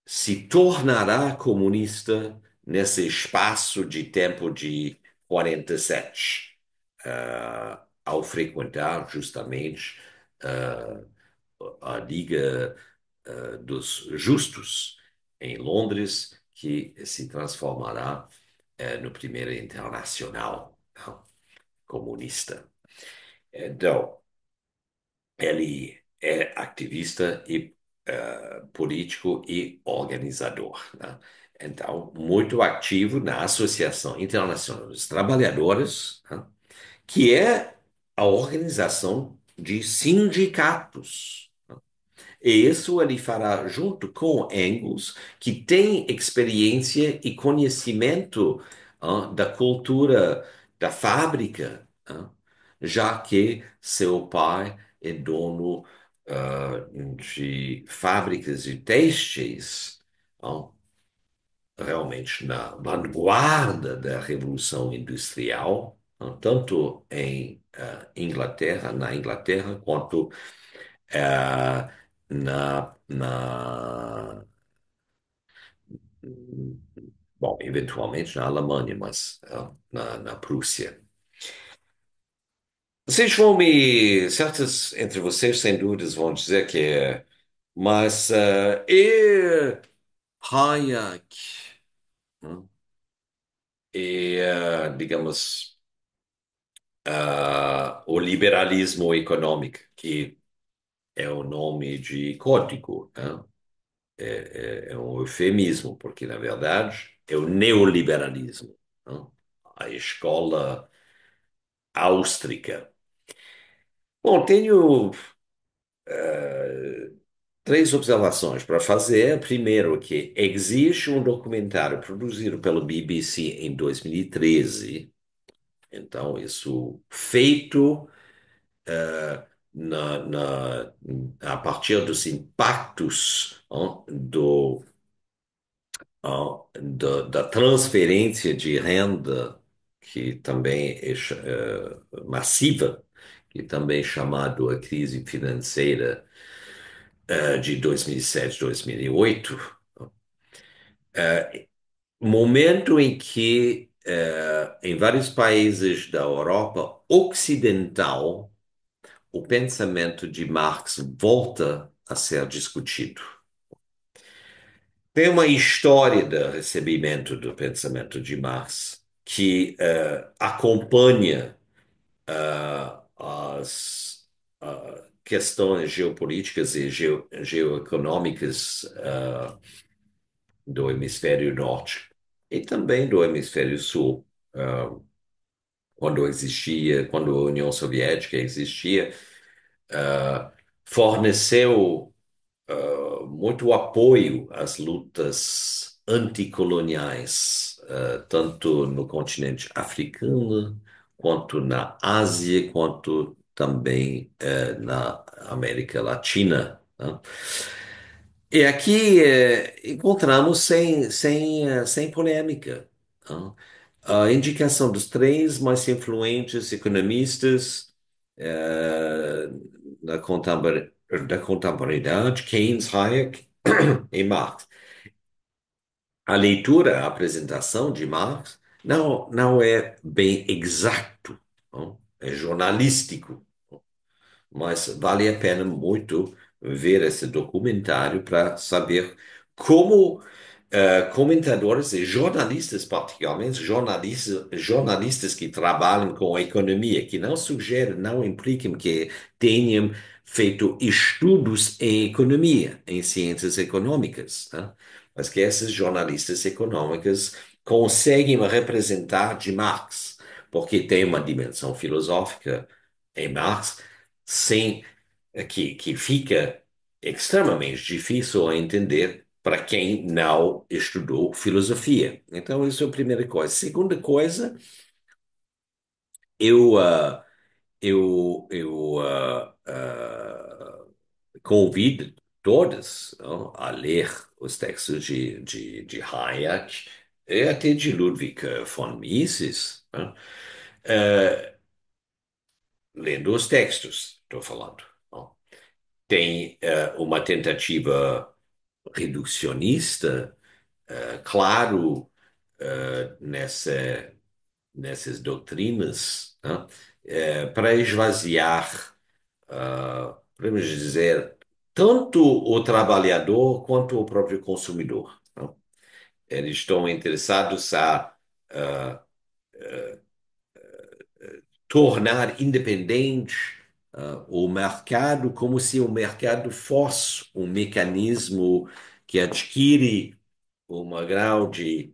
se tornará comunista nesse espaço de tempo de 47, ao frequentar justamente uh, a Liga dos Justos em Londres, que se transformará no primeiro internacional, não, comunista. Então, ele é ativista e político e organizador, né? Então, muito ativo na Associação Internacional dos Trabalhadores, né? Que é a organização de sindicatos. E isso ele fará junto com Engels, que tem experiência e conhecimento da cultura da fábrica, já que seu pai é dono de fábricas de têxteis, ah, realmente na vanguarda da Revolução Industrial, tanto na Inglaterra, quanto eh, na, bom, eventualmente na Alemanha, mas na Prússia. Certos entre vocês, sem dúvidas, vão dizer que mas e Hayek, né? E, digamos, o liberalismo econômico, que é o nome de código, né? É um eufemismo, porque, na verdade, é o neoliberalismo, né? A escola áustrica. Bom, tenho três observações para fazer. Primeiro, que existe um documentário produzido pelo BBC em 2013. Então, isso feito na, na- a partir dos impactos da transferência de renda, que também é massiva, que também é chamado a crise financeira de 2007, 2008, momento em que em vários países da Europa Ocidental o pensamento de Marx volta a ser discutido. Tem uma história do recebimento do pensamento de Marx que acompanha as questões geopolíticas e geoeconômicas do hemisfério norte e também do hemisfério sul. Ah, quando a União Soviética existia, ah, forneceu muito apoio às lutas anticoloniais, tanto no continente africano, quanto na Ásia, quanto também na América Latina, né? E aqui encontramos sem polêmica, né? A indicação dos três mais influentes economistas eh, da contemporaneidade, Keynes, Hayek e Marx. A leitura, a apresentação de Marx não é bem exato, não? É jornalístico, mas vale a pena muito ver esse documentário para saber como comentadores e jornalistas, particularmente jornalistas que trabalham com a economia, que não sugerem, não implicam que tenham feito estudos em economia, em ciências econômicas, tá? Mas que esses jornalistas econômicos conseguem representar de Marx, porque tem uma dimensão filosófica em Marx, sem que fica extremamente difícil a entender para quem não estudou filosofia. Então, isso é a primeira coisa. Segunda coisa, eu, ah, eu convido todos, não, a ler os textos de Hayek e até de Ludwig von Mises, né? Eh, lendo os textos, estou falando, não. Tem uma tentativa reducionista, claro, nessas doutrinas, né? Para esvaziar, podemos dizer, tanto o trabalhador quanto o próprio consumidor, né? Eles estão interessados a tornar independente o mercado, como se o mercado fosse um mecanismo que adquire um grau de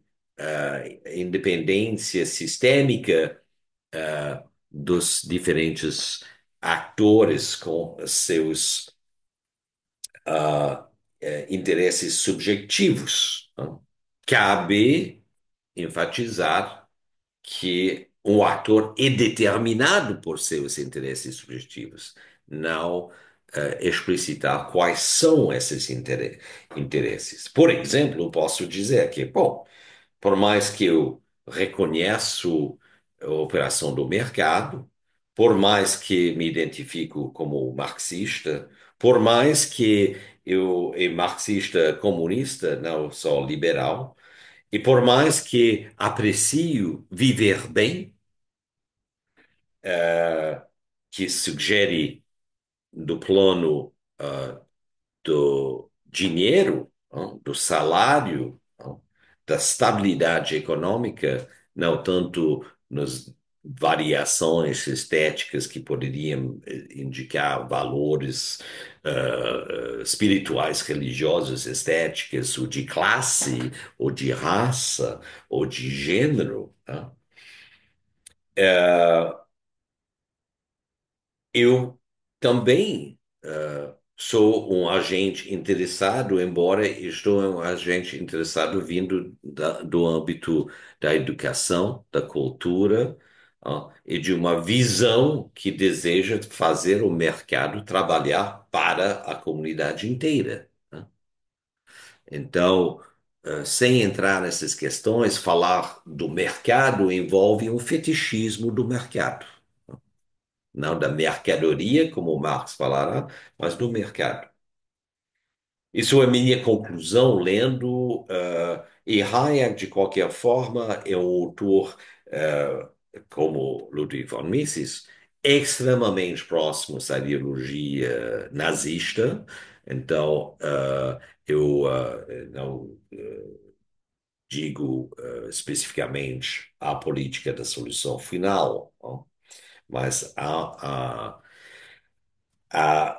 independência sistêmica dos diferentes atores com seus interesses subjetivos, né? Cabe enfatizar que um ator é determinado por seus interesses subjetivos, não explicitar quais são esses interesses. Por exemplo, eu posso dizer que, bom, por mais que eu reconheço a operação do mercado, por mais que me identifico como marxista, por mais que eu é marxista comunista, não só liberal, e por mais que aprecio viver bem, que sugere do plano do dinheiro, não, do salário, não, da estabilidade econômica, não tanto nas variações estéticas que poderiam indicar valores espirituais, religiosos, estéticas, ou de classe, ou de raça, ou de gênero, tá? Eu também sou um agente interessado, embora estou um agente interessado vindo do âmbito da educação, da cultura, e de uma visão que deseja fazer o mercado trabalhar para a comunidade inteira, né? Então, sem entrar nessas questões, falar do mercado envolve um fetichismo do mercado. Não da mercadoria, como Marx falará, mas do mercado. Isso é minha conclusão lendo, e Hayek, de qualquer forma, é um autor, como Ludwig von Mises, extremamente próximo à ideologia nazista. Então, eu não digo especificamente a política da solução final, não? Mas há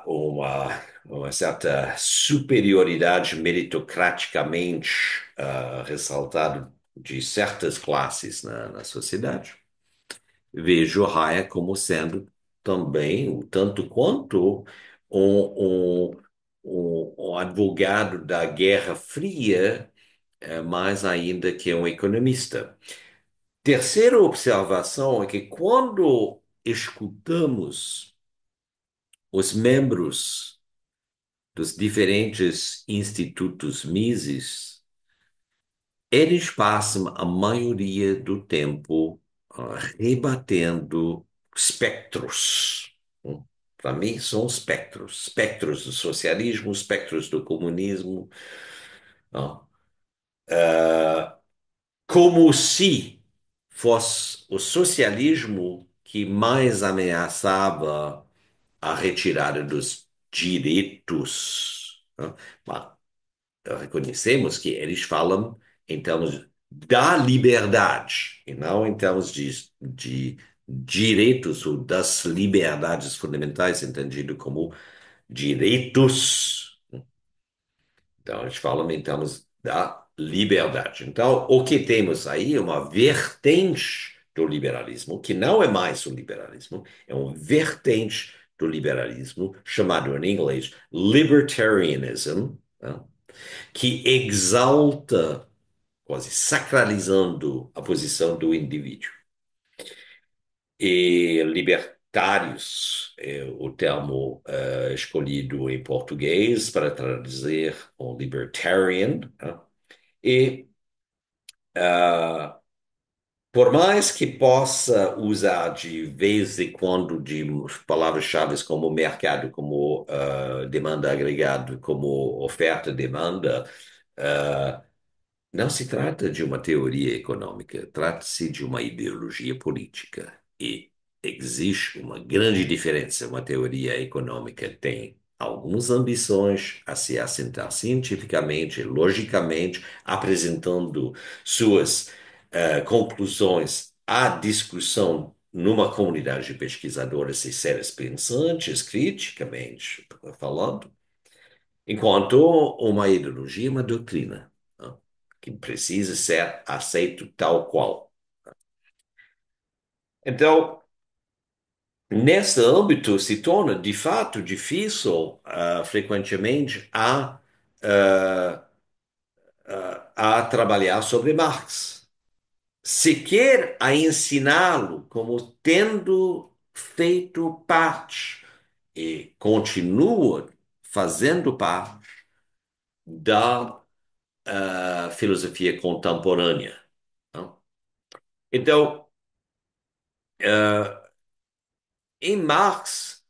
uma certa superioridade meritocraticamente ressaltada de certas classes na sociedade. Vejo Hayek como sendo também, o tanto quanto, um, um advogado da Guerra Fria, mais ainda que um economista. Terceira observação é que quando escutamos os membros dos diferentes institutos Mises, eles passam a maioria do tempo rebatendo espectros. Para mim, são espectros. Espectros do socialismo, espectros do comunismo. Ó. Como se fosse o socialismo que mais ameaçava a retirada dos direitos, né? Mas reconhecemos que eles falam em termos da liberdade e não em termos de direitos ou das liberdades fundamentais, entendido como direitos. Então, eles falam em termos da liberdade. Então, o que temos aí é uma vertente do liberalismo, que não é mais o liberalismo, é uma vertente do liberalismo, chamado em inglês libertarianism, né? Que exalta, quase sacralizando a posição do indivíduo. E libertários é o termo escolhido em português para traduzir o libertarian, né? E por mais que possa usar de vez em quando de palavras-chave como mercado, como demanda agregada, como oferta-demanda, não se trata de uma teoria econômica, trata-se de uma ideologia política. E existe uma grande diferença. Uma teoria econômica tem algumas ambições a se assentar cientificamente, logicamente, apresentando suas conclusões à discussão numa comunidade de pesquisadores e seres pensantes, criticamente falando. Enquanto uma ideologia é uma doutrina, né, que precisa ser aceito tal qual. Então, nesse âmbito, se torna de fato difícil, frequentemente, a trabalhar sobre Marx. Sequer a ensiná-lo como tendo feito parte e continua fazendo parte da filosofia contemporânea, não? Então, em Marx,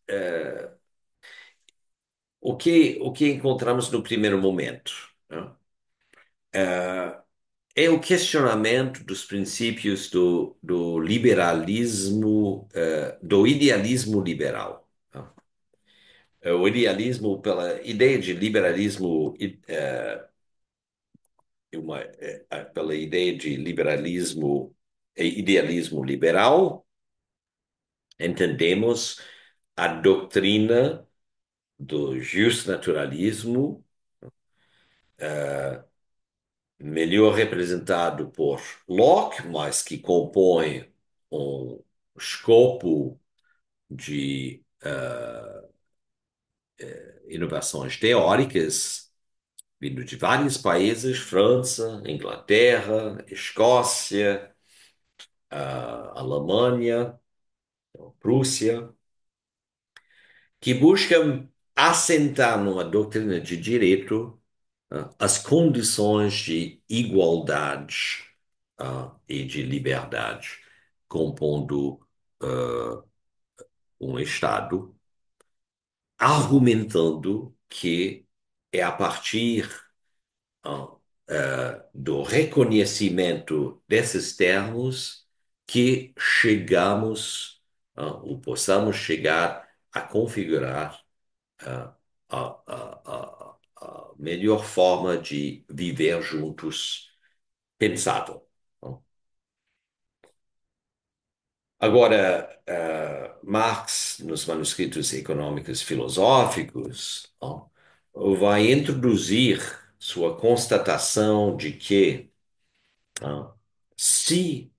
o que encontramos no primeiro momento, não? É o questionamento dos princípios do liberalismo, do idealismo liberal, não? O idealismo, pela ideia de liberalismo, pela ideia de liberalismo e idealismo liberal, entendemos a doutrina do justnaturalismo, melhor representado por Locke, mas que compõe um escopo de inovações teóricas vindo de vários países, França, Inglaterra, Escócia, Alemanha, Prússia, que buscam assentar numa doutrina de direito as condições de igualdade e de liberdade, compondo um Estado, argumentando que é a partir ah, do reconhecimento desses termos que chegamos, ou possamos chegar a configurar ah, a melhor forma de viver juntos pensável. Não? Agora, Marx, nos manuscritos econômicos filosóficos, não, vai introduzir sua constatação de que se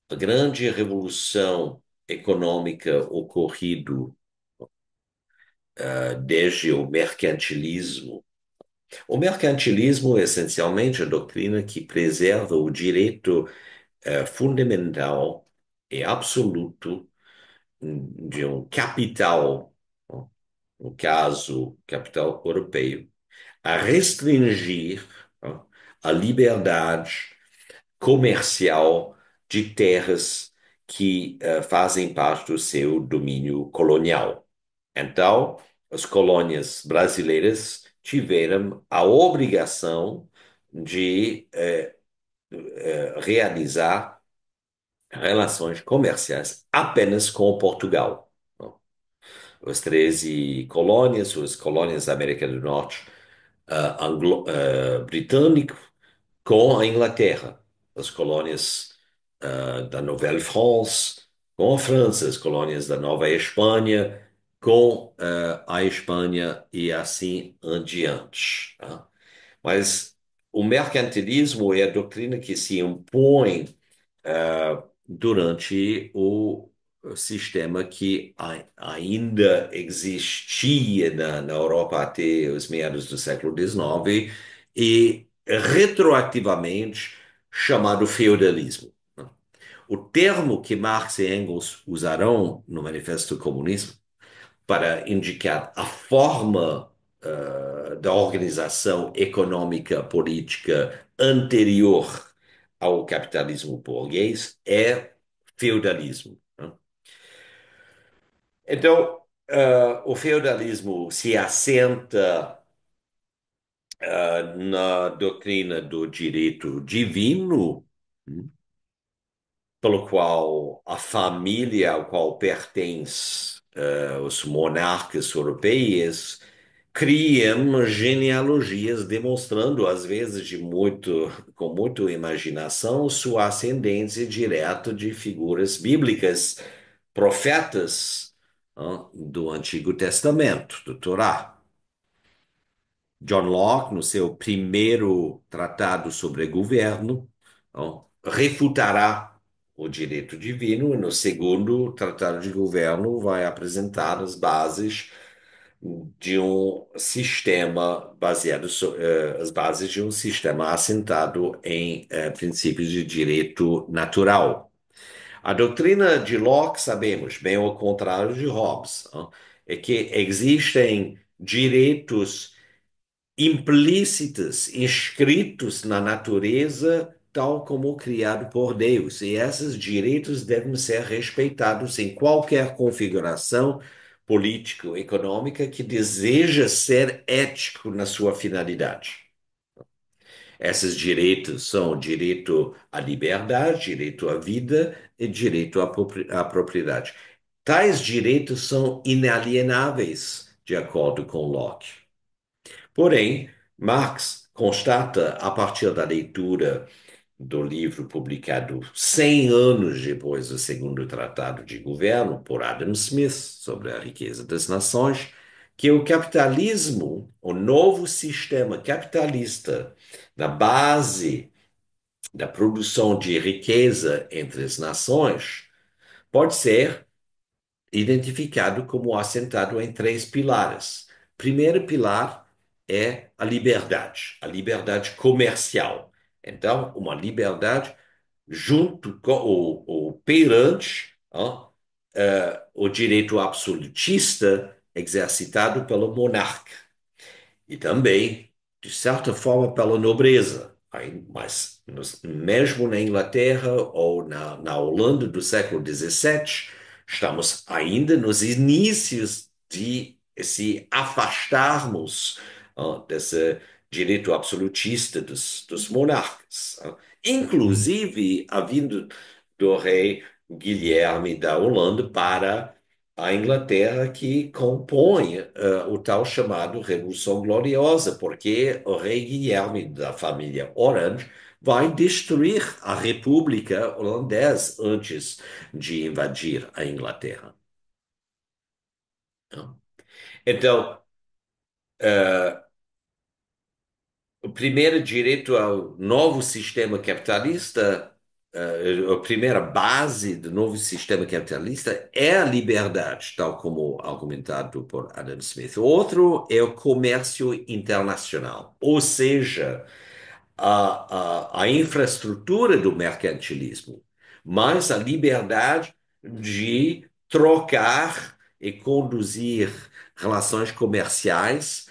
a grande revolução econômica ocorrido desde o mercantilismo é essencialmente a doutrina que preserva o direito fundamental e absoluto de um capital, no caso, capital europeu, a restringir a liberdade comercial de terras que fazem parte do seu domínio colonial. Então, as colônias brasileiras tiveram a obrigação de realizar relações comerciais apenas com Portugal. As 13 colônias, as colônias da América do Norte, britânico, com a Inglaterra, as colônias da Nouvelle-France, com a França, as colônias da Nova Espanha, com a Espanha e assim em diante. Tá? Mas o mercantilismo é a doutrina que se impõe durante o sistema que ainda existia na Europa até os meados do século XIX e retroativamente chamado feudalismo. O termo que Marx e Engels usarão no Manifesto do Comunismo para indicar a forma da organização econômica política anterior ao capitalismo burguês é feudalismo. Né? Então, o feudalismo se assenta na doutrina do direito divino, pelo qual a família ao qual pertence os monarcas europeus criam genealogias demonstrando, às vezes, com muita imaginação, sua ascendência direta de figuras bíblicas, profetas, do Antigo Testamento, do Torá. John Locke, no seu primeiro tratado sobre governo, refutará o direito divino, e no segundo tratado de governo vai apresentar as bases de um sistema as bases de um sistema assentado em princípios de direito natural. A doutrina de Locke, sabemos, bem ao contrário de Hobbes, é que existem direitos implícitos, inscritos na natureza, tal como criado por Deus. E esses direitos devem ser respeitados em qualquer configuração político-econômica que deseja ser ético na sua finalidade. Esses direitos são direito à liberdade, direito à vida e direito à propriedade. Tais direitos são inalienáveis, de acordo com Locke. Porém, Marx constata, a partir da leitura do livro publicado 100 anos depois do segundo Tratado de Governo, por Adam Smith, sobre a riqueza das nações, que o capitalismo, o novo sistema capitalista, na base da produção de riqueza entre as nações, pode ser identificado como assentado em três pilares. primeiro pilar é a liberdade comercial. Então, uma liberdade junto com ou perante o direito absolutista exercitado pelo monarca e também, de certa forma, pela nobreza. Mas mesmo na Inglaterra ou na Holanda do século XVII, estamos ainda nos inícios de se afastarmos desse direito absolutista dos monarcas. Inclusive, a vinda do rei Guilherme da Holanda para a Inglaterra que compõe o tal chamado Revolução Gloriosa, porque o rei Guilherme da família Orange vai destruir a República Holandesa antes de invadir a Inglaterra. Então, o primeiro direito ao novo sistema capitalista, a primeira base do novo sistema capitalista é a liberdade, tal como argumentado por Adam Smith. O outro é o comércio internacional, ou seja, a infraestrutura do mercantilismo, mas a liberdade de trocar e conduzir relações comerciais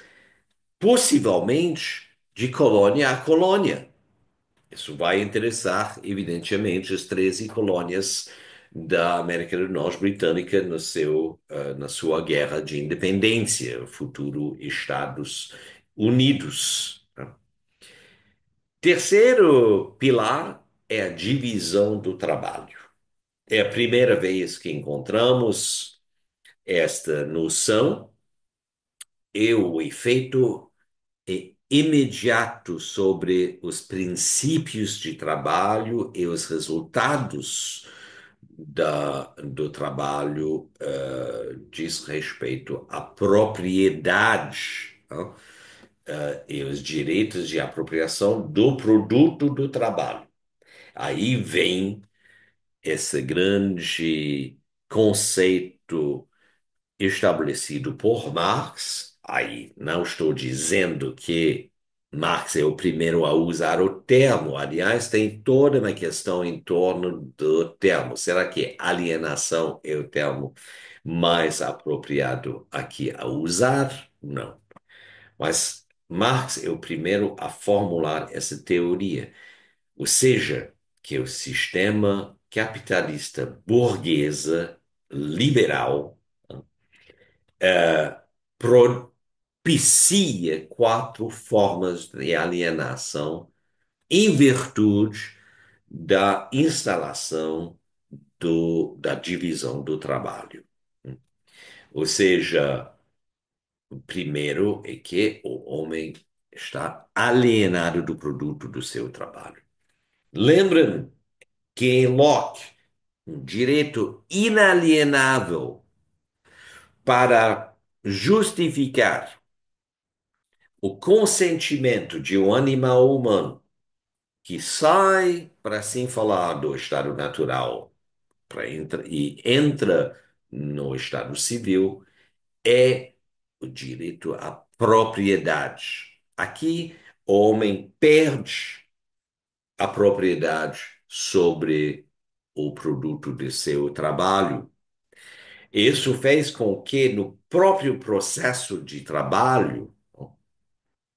possivelmente de colônia a colônia. Isso vai interessar, evidentemente, as 13 colônias da América do Norte britânica na sua guerra de independência, futuro Estados Unidos. Terceiro pilar é a divisão do trabalho. É a primeira vez que encontramos esta noção e o efeito imediato sobre os princípios de trabalho e os resultados do trabalho diz respeito à propriedade, né? E os direitos de apropriação do produto do trabalho. Aí vem esse grande conceito estabelecido por Marx. Aí não estou dizendo que Marx é o primeiro a usar o termo. Aliás, tem toda uma questão em torno do termo. Será que alienação é o termo mais apropriado aqui a usar? Não. Mas Marx é o primeiro a formular essa teoria. Ou seja, que o sistema capitalista burguesa liberal propicia quatro formas de alienação em virtude da instalação da divisão do trabalho. Ou seja, o primeiro é que o homem está alienado do produto do seu trabalho. Lembra que em Locke, um direito inalienável para justificar o consentimento de um animal humano que sai, para assim falar, do estado natural e entra no estado civil é o direito à propriedade. Aqui, o homem perde a propriedade sobre o produto de seu trabalho. Isso fez com que, no próprio processo de trabalho,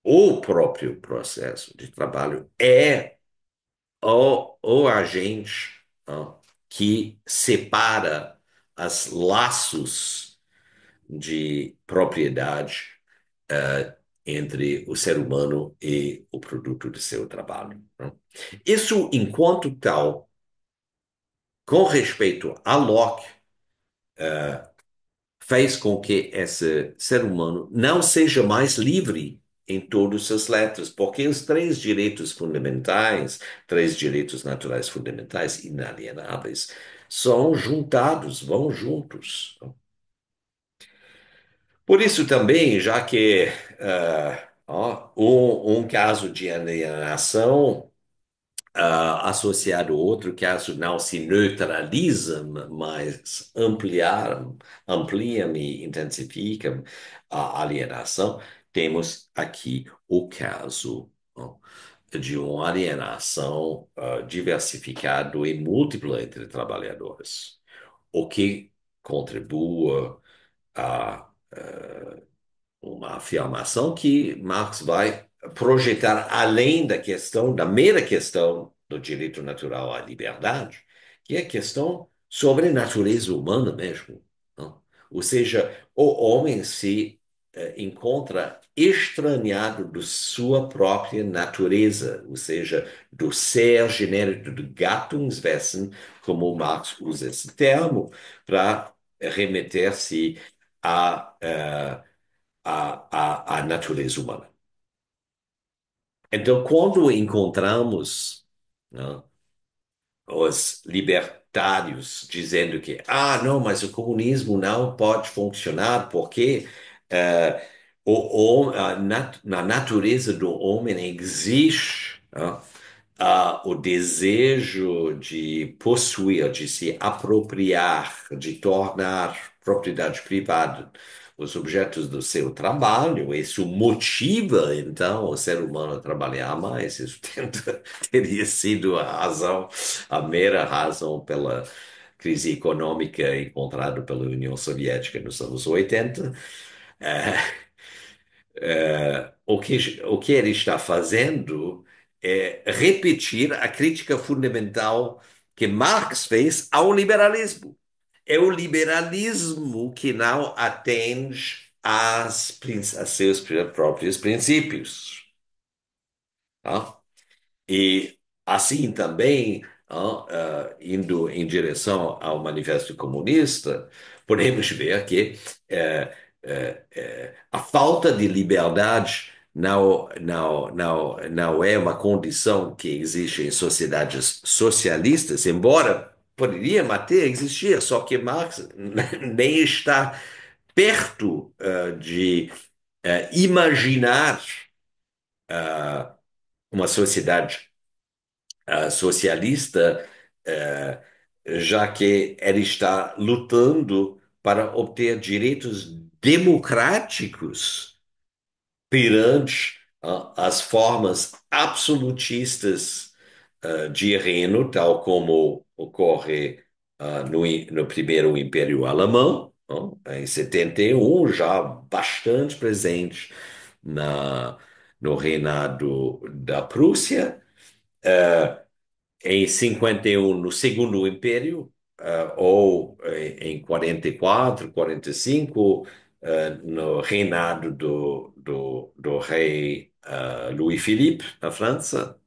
o próprio processo de trabalho é o agente que separa os laços de propriedade entre o ser humano e o produto do seu trabalho. Isso, enquanto tal, com respeito a Locke, fez com que esse ser humano não seja mais livre em todas as letras, porque os três direitos fundamentais, três direitos naturais fundamentais inalienáveis, são juntados, vão juntos. Por isso também, já que um caso de alienação associado a outro caso, não se neutraliza, mas ampliam e intensificam a alienação. Temos aqui o caso, ó, de uma alienação diversificada e múltipla entre trabalhadores, o que contribui a uma afirmação que Marx vai projetar além da questão, da mera questão do direito natural à liberdade, que é a questão sobre a natureza humana mesmo, não? Ou seja, o homem se encontra estranhado de sua própria natureza, ou seja, do ser genérico, do Gattungswesen, como Marx usa esse termo, para remeter-se a a natureza humana. Então, quando encontramos, né, os libertários dizendo que, não, mas o comunismo não pode funcionar porque na natureza do homem existe, né, o desejo de possuir, de se apropriar, de tornar propriedade privada os objetos do seu trabalho. Isso motiva, então, o ser humano a trabalhar mais. Isso teria sido a razão, a mera razão pela crise econômica encontrada pela União Soviética nos anos 80. O que ele está fazendo é repetir a crítica fundamental que Marx fez ao liberalismo. É o liberalismo que não atende a seus próprios princípios. Tá? E assim também, indo em direção ao Manifesto Comunista, podemos ver que a falta de liberdade não é uma condição que existe em sociedades socialistas, embora poderia até existir, só que Marx nem está perto de imaginar uma sociedade socialista, eh, já que ele está lutando para obter direitos democráticos perante as formas absolutistas de reino, tal como ocorre no primeiro Império Alemão, em 71, já bastante presente na, no reinado da Prússia. Em 51 no Segundo Império, ou em 44, 45, no reinado do rei Louis Philippe, na França,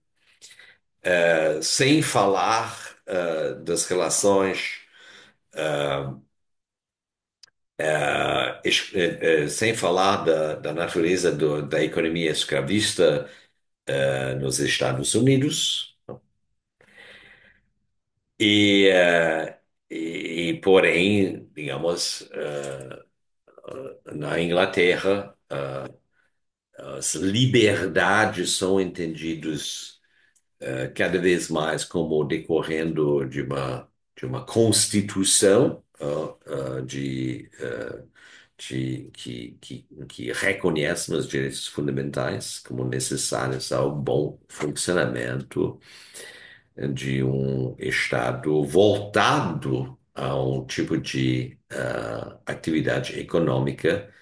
sem falar das relações, sem falar da natureza da economia escravista nos Estados Unidos. Porém, digamos, na Inglaterra, as liberdades são entendidas cada vez mais como decorrendo de uma constituição que reconhece os direitos fundamentais como necessários ao bom funcionamento de um Estado voltado a um tipo de atividade econômica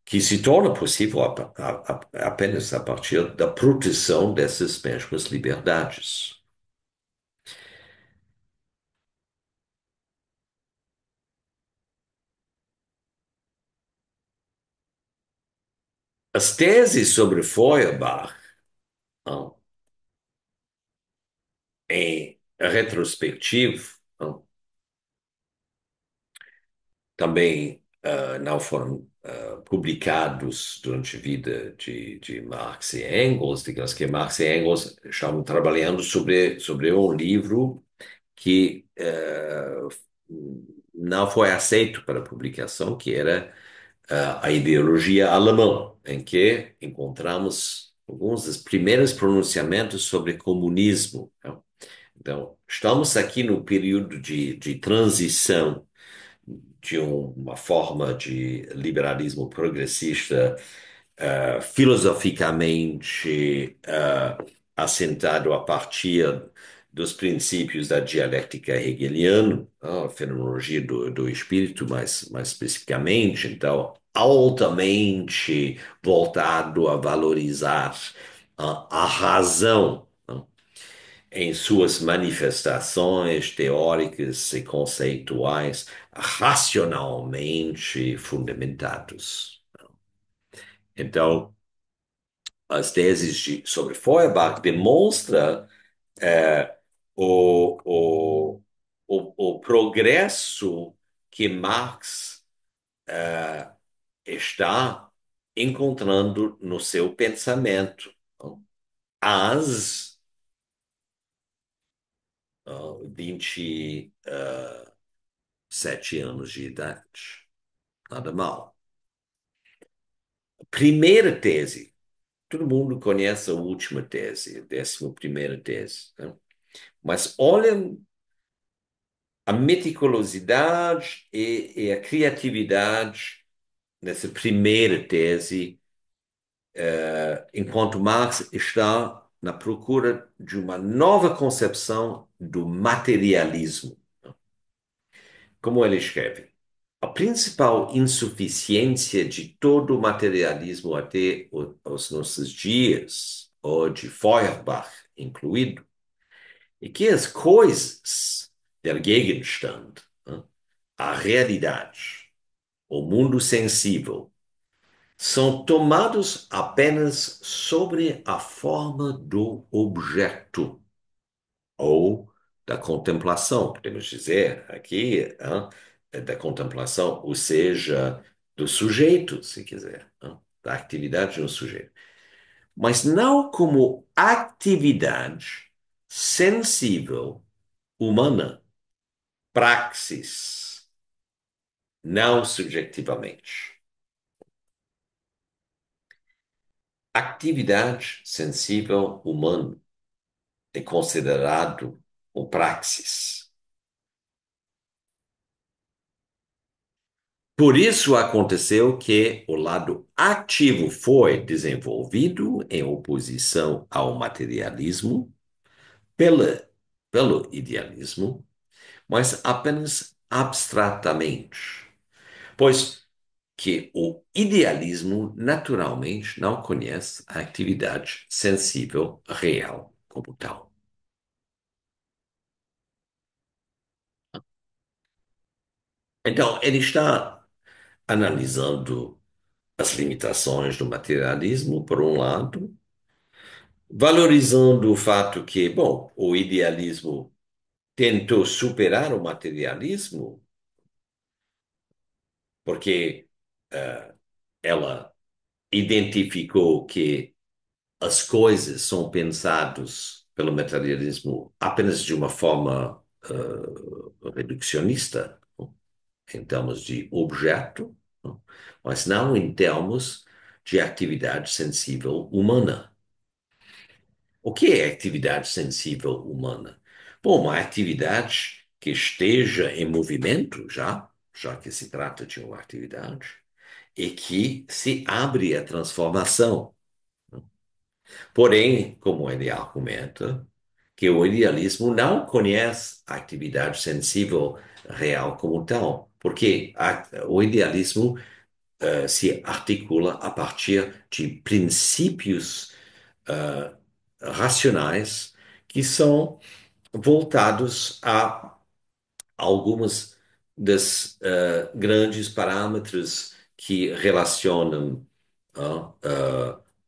que se torna possível apenas a partir da proteção dessas mesmas liberdades. As teses sobre Feuerbach, não, em retrospectivo, não, também não foram publicados durante a vida de Marx e Engels, digamos que Marx e Engels estavam trabalhando sobre um livro que não foi aceito para publicação, que era a ideologia alemã, em que encontramos alguns dos primeiros pronunciamentos sobre comunismo, né? Então, estamos aqui no período de transição de uma forma de liberalismo progressista filosoficamente assentado a partir dos princípios da dialética hegeliana, a fenomenologia do espírito, mais especificamente, então, altamente voltado a valorizar a razão, né, em suas manifestações teóricas e conceituais racionalmente fundamentados. Então, as teses sobre Feuerbach demonstra é, o, o, o progresso que Marx está encontrando no seu pensamento, não? Às 27 anos de idade. Nada mal. Primeira tese. Todo mundo conhece a última tese, a 11ª tese, né? Mas olha a meticulosidade e a criatividade nessa primeira tese, enquanto Marx está na procura de uma nova concepção do materialismo. Como ele escreve, a principal insuficiência de todo o materialismo até os nossos dias, ou de Feuerbach incluído, é que as coisas, der Gegenstand, né, a realidade, o mundo sensível, são tomados apenas sobre a forma do objeto ou da contemplação, podemos dizer aqui, da contemplação, ou seja, do sujeito, se quiser, da atividade no sujeito, mas não como atividade sensível humana, praxis, não subjetivamente. Atividade sensível humana é considerado um praxis. Por isso aconteceu que o lado ativo foi desenvolvido em oposição ao materialismo, pela, pelo idealismo, mas apenas abstratamente, pois que o idealismo naturalmente não conhece a atividade sensível real como tal. Então, ele está analisando as limitações do materialismo, por um lado, valorizando o fato que, bom, o idealismo tentou superar o materialismo, porque ela identificou que as coisas são pensadas pelo materialismo apenas de uma forma reducionista, em termos de objeto, mas não em termos de atividade sensível humana. O que é atividade sensível humana? Bom, uma atividade que esteja em movimento, já que se trata de uma atividade, e que se abre à transformação. Porém, como ele argumenta, que o idealismo não conhece a atividade sensível real como tal, porque o idealismo se articula a partir de princípios uh, racionais que são voltados a algumas das grandes parâmetros que relacionam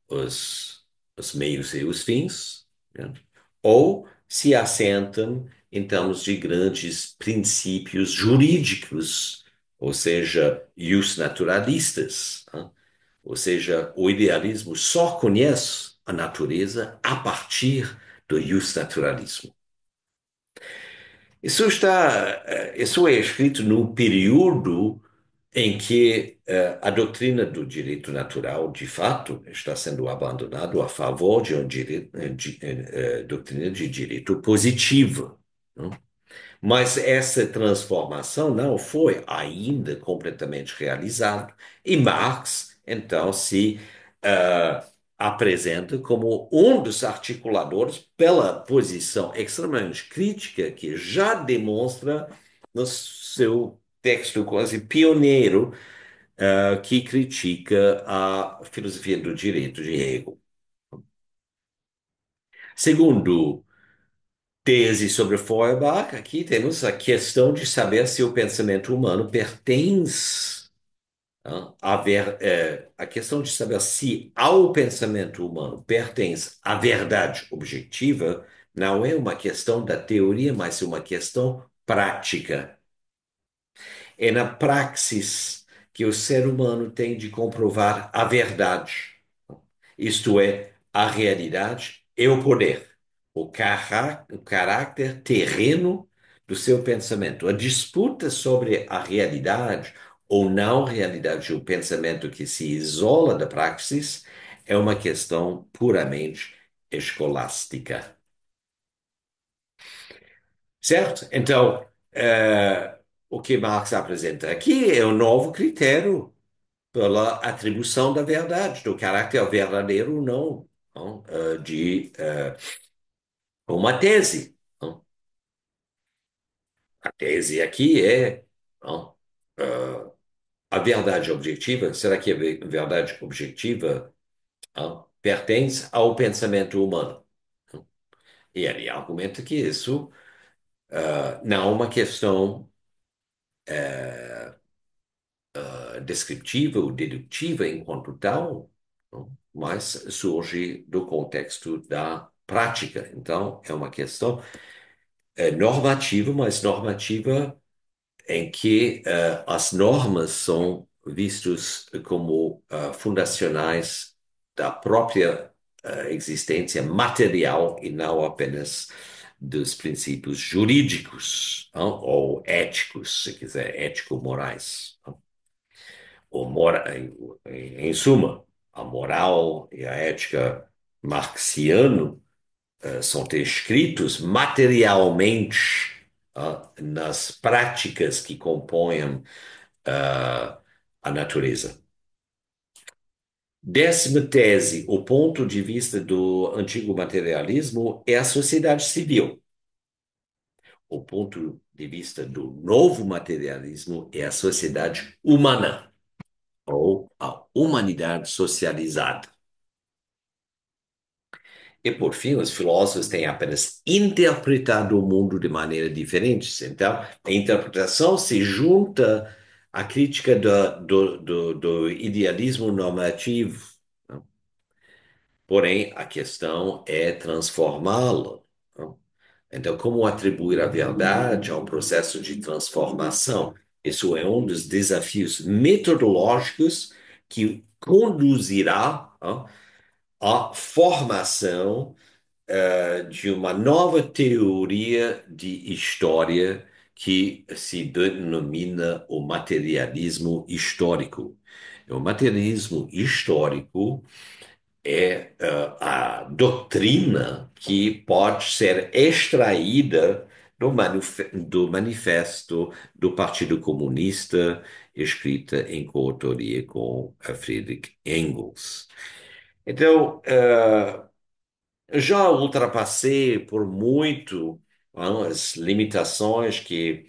os, os meios e os fins, né? Ou se assentam em termos de grandes princípios jurídicos, ou seja, ius naturalistas, né? Ou seja, o idealismo só conhece a natureza a partir do justnaturalismo. Isso é escrito num período em que a doutrina do direito natural, de fato, está sendo abandonada a favor de uma doutrina de direito positivo, não? Mas essa transformação não foi ainda completamente realizada, e Marx, então, se eh, apresenta como um dos articuladores pela posição extremamente crítica que já demonstra no seu texto quase pioneiro, que critica a filosofia do direito de Hegel. Segundo tese sobre Feuerbach, aqui temos a questão de saber se o pensamento humano pertence a questão de saber se ao pensamento humano pertence a verdade objetiva não é uma questão da teoria, mas uma questão prática. É na praxis que o ser humano tem de comprovar a verdade, isto é, a realidade e o poder, o caráter terreno do seu pensamento. A disputa sobre a realidade ou não realidade, o pensamento que se isola da praxis, é uma questão puramente escolástica. Certo? Então, o que Marx apresenta aqui é um novo critério pela atribuição da verdade, do caráter verdadeiro ou não, não, de uma tese. Não? A tese aqui é não, eh, a verdade objetiva. Será que a verdade objetiva não, pertence ao pensamento humano? Não? E ele argumenta que isso não é uma questão descritiva ou dedutiva enquanto tal, não? Mas surge do contexto da prática. Então, é uma questão normativa, mas normativa em que as normas são vistas como fundacionais da própria existência material e não apenas dos princípios jurídicos, não? Ou éticos, se quiser, ético-morais. Não? Em suma, a moral e a ética marxiano são descritos materialmente nas práticas que compõem a natureza. Décima tese, o ponto de vista do antigo materialismo é a sociedade civil. O ponto de vista do novo materialismo é a sociedade humana, ou a humanidade socializada. E, por fim, os filósofos têm apenas interpretado o mundo de maneira diferente. Então, a interpretação se junta à crítica do idealismo normativo, não? Porém, a questão é transformá-lo, não? Então, como atribuir a verdade ao processo de transformação? Isso é um dos desafios metodológicos que conduzirá, não, à formação de uma nova teoria de história que se denomina o materialismo histórico. O materialismo histórico é a doutrina que pode ser extraída do manifesto do Partido Comunista, escrita em coautoria com Friedrich Engels. Então, já ultrapassei por muito as limitações que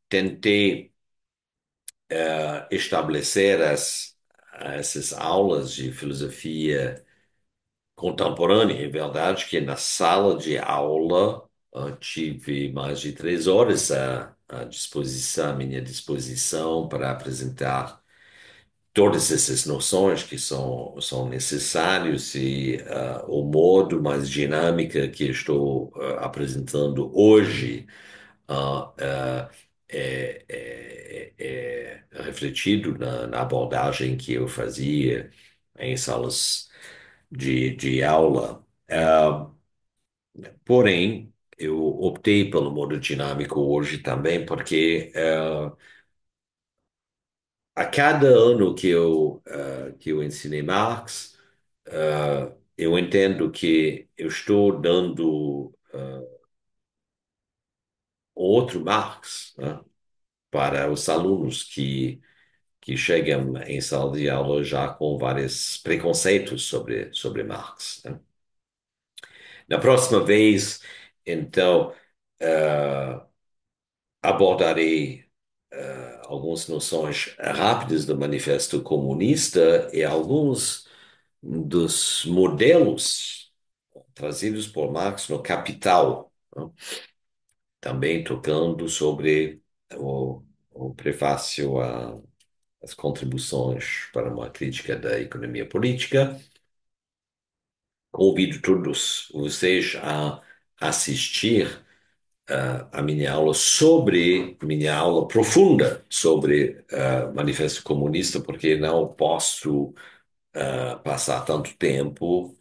tentei estabelecer essas aulas de filosofia contemporânea. É verdade que na sala de aula tive mais de 3 horas à disposição, à minha disposição para apresentar todas essas noções que são necessárias e o modo mais dinâmica que estou apresentando hoje é refletido na abordagem que eu fazia em salas de aula. Porém, eu optei pelo modo dinâmico hoje também porque a cada ano que eu ensinei Marx, eu entendo que eu estou dando outro Marx, né, para os alunos que chegam em sala de aula já com vários preconceitos sobre Marx, né. Na próxima vez, então, eh, abordarei algumas noções rápidas do Manifesto Comunista e alguns dos modelos trazidos por Marx no Capital, né? Também tocando sobre o, o prefácio às contribuições para uma crítica da economia política. Convido todos vocês a assistir a minha aula profunda sobre Manifesto Comunista, porque não posso passar tanto tempo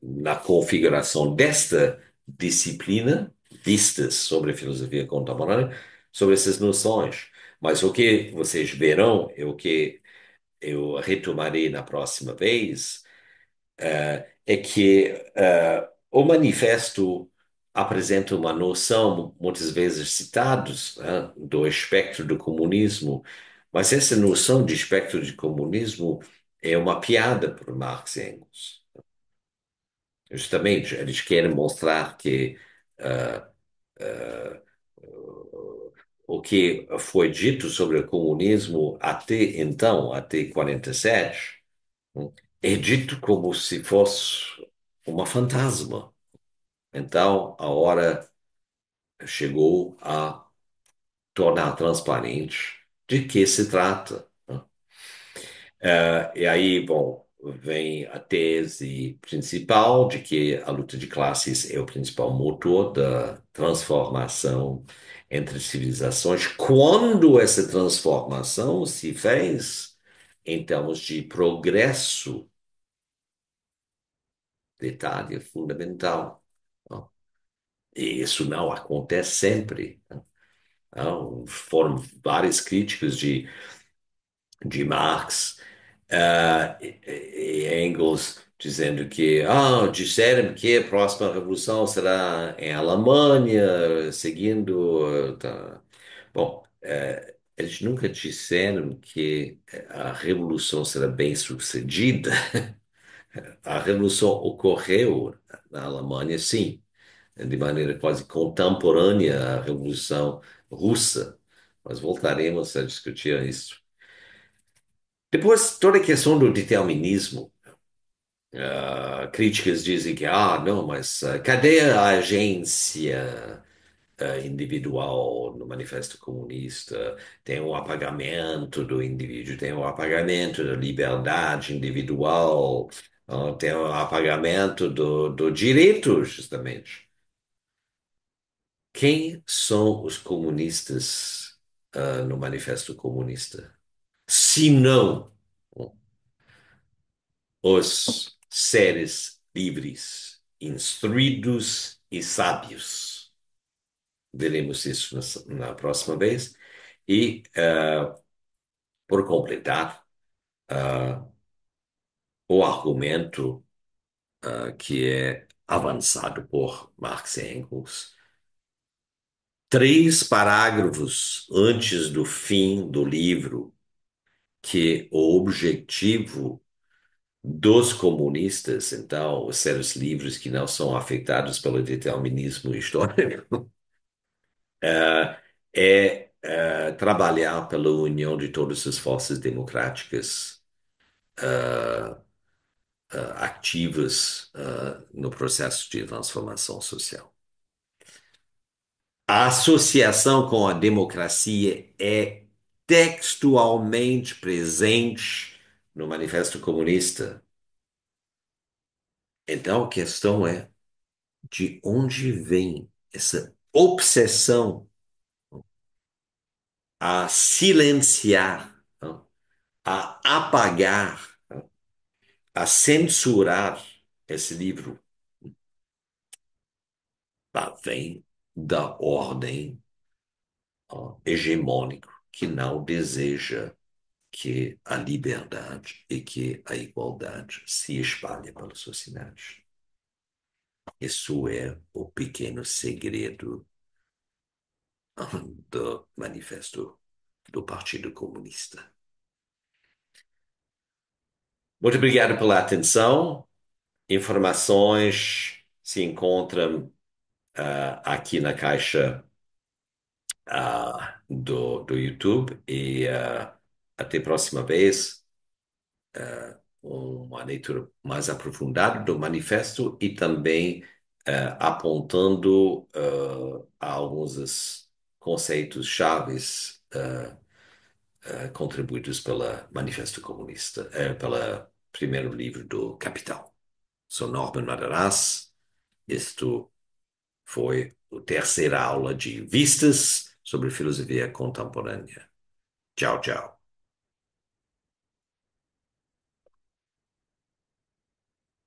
na configuração desta disciplina, vistas sobre filosofia contemporânea, sobre essas noções. Mas o que vocês verão, é o que eu retomarei na próxima vez, é que o manifesto apresenta uma noção, muitas vezes citados, né, do espectro do comunismo, mas essa noção de espectro de comunismo é uma piada para Marx e Engels. Justamente, eles querem mostrar que ah, ah, o que foi dito sobre o comunismo até então, até 47, é dito como se fosse uma fantasma. Então, a hora chegou a tornar transparente de que se trata, né? E aí, bom, vem a tese principal de que a luta de classes é o principal motor da transformação entre civilizações, quando essa transformação se fez em termos de progresso, detalhe fundamental, né? E isso não acontece sempre, né? Então, foram várias críticas de Marx e Engels dizendo que disseram que a próxima revolução será em Alemanha, seguindo. Tá. Bom, eles nunca disseram que a revolução será bem sucedida. A revolução ocorreu na Alemanha, sim, de maneira quase contemporânea à Revolução Russa, mas voltaremos a discutir isso. Depois, toda a questão do determinismo. Críticas dizem que, não, mas cadê a agência individual no Manifesto Comunista? Tem um apagamento do indivíduo, tem um apagamento da liberdade individual, tem um apagamento do direito, justamente. Quem são os comunistas no Manifesto Comunista? Se não os seres livres, instruídos e sábios. Veremos isso na próxima vez. E, por completar, o argumento que é avançado por Marx e Engels, 3 parágrafos antes do fim do livro, que o objetivo dos comunistas, então, os seres livres que não são afetados pelo determinismo histórico, trabalhar pela união de todas as forças democráticas ativas no processo de transformação social. A associação com a democracia é textualmente presente no Manifesto Comunista. Então, a questão é de onde vem essa obsessão a silenciar, não, a apagar, não, a censurar esse livro. Vem da ordem hegemônica que não deseja que a liberdade e que a igualdade se espalhem pela sociedade. Isso é o pequeno segredo do manifesto do Partido Comunista. Muito obrigado pela atenção. Informações se encontram aqui na caixa do YouTube e até a próxima vez. Uma leitura mais aprofundada do manifesto e também apontando a alguns dos conceitos chaves contribuídos pela Manifesto Comunista, pela primeiro livro do Capital. Sou Norman Madaras. Isto foi a terceira aula de Vistas sobre filosofia contemporânea. Tchau, tchau.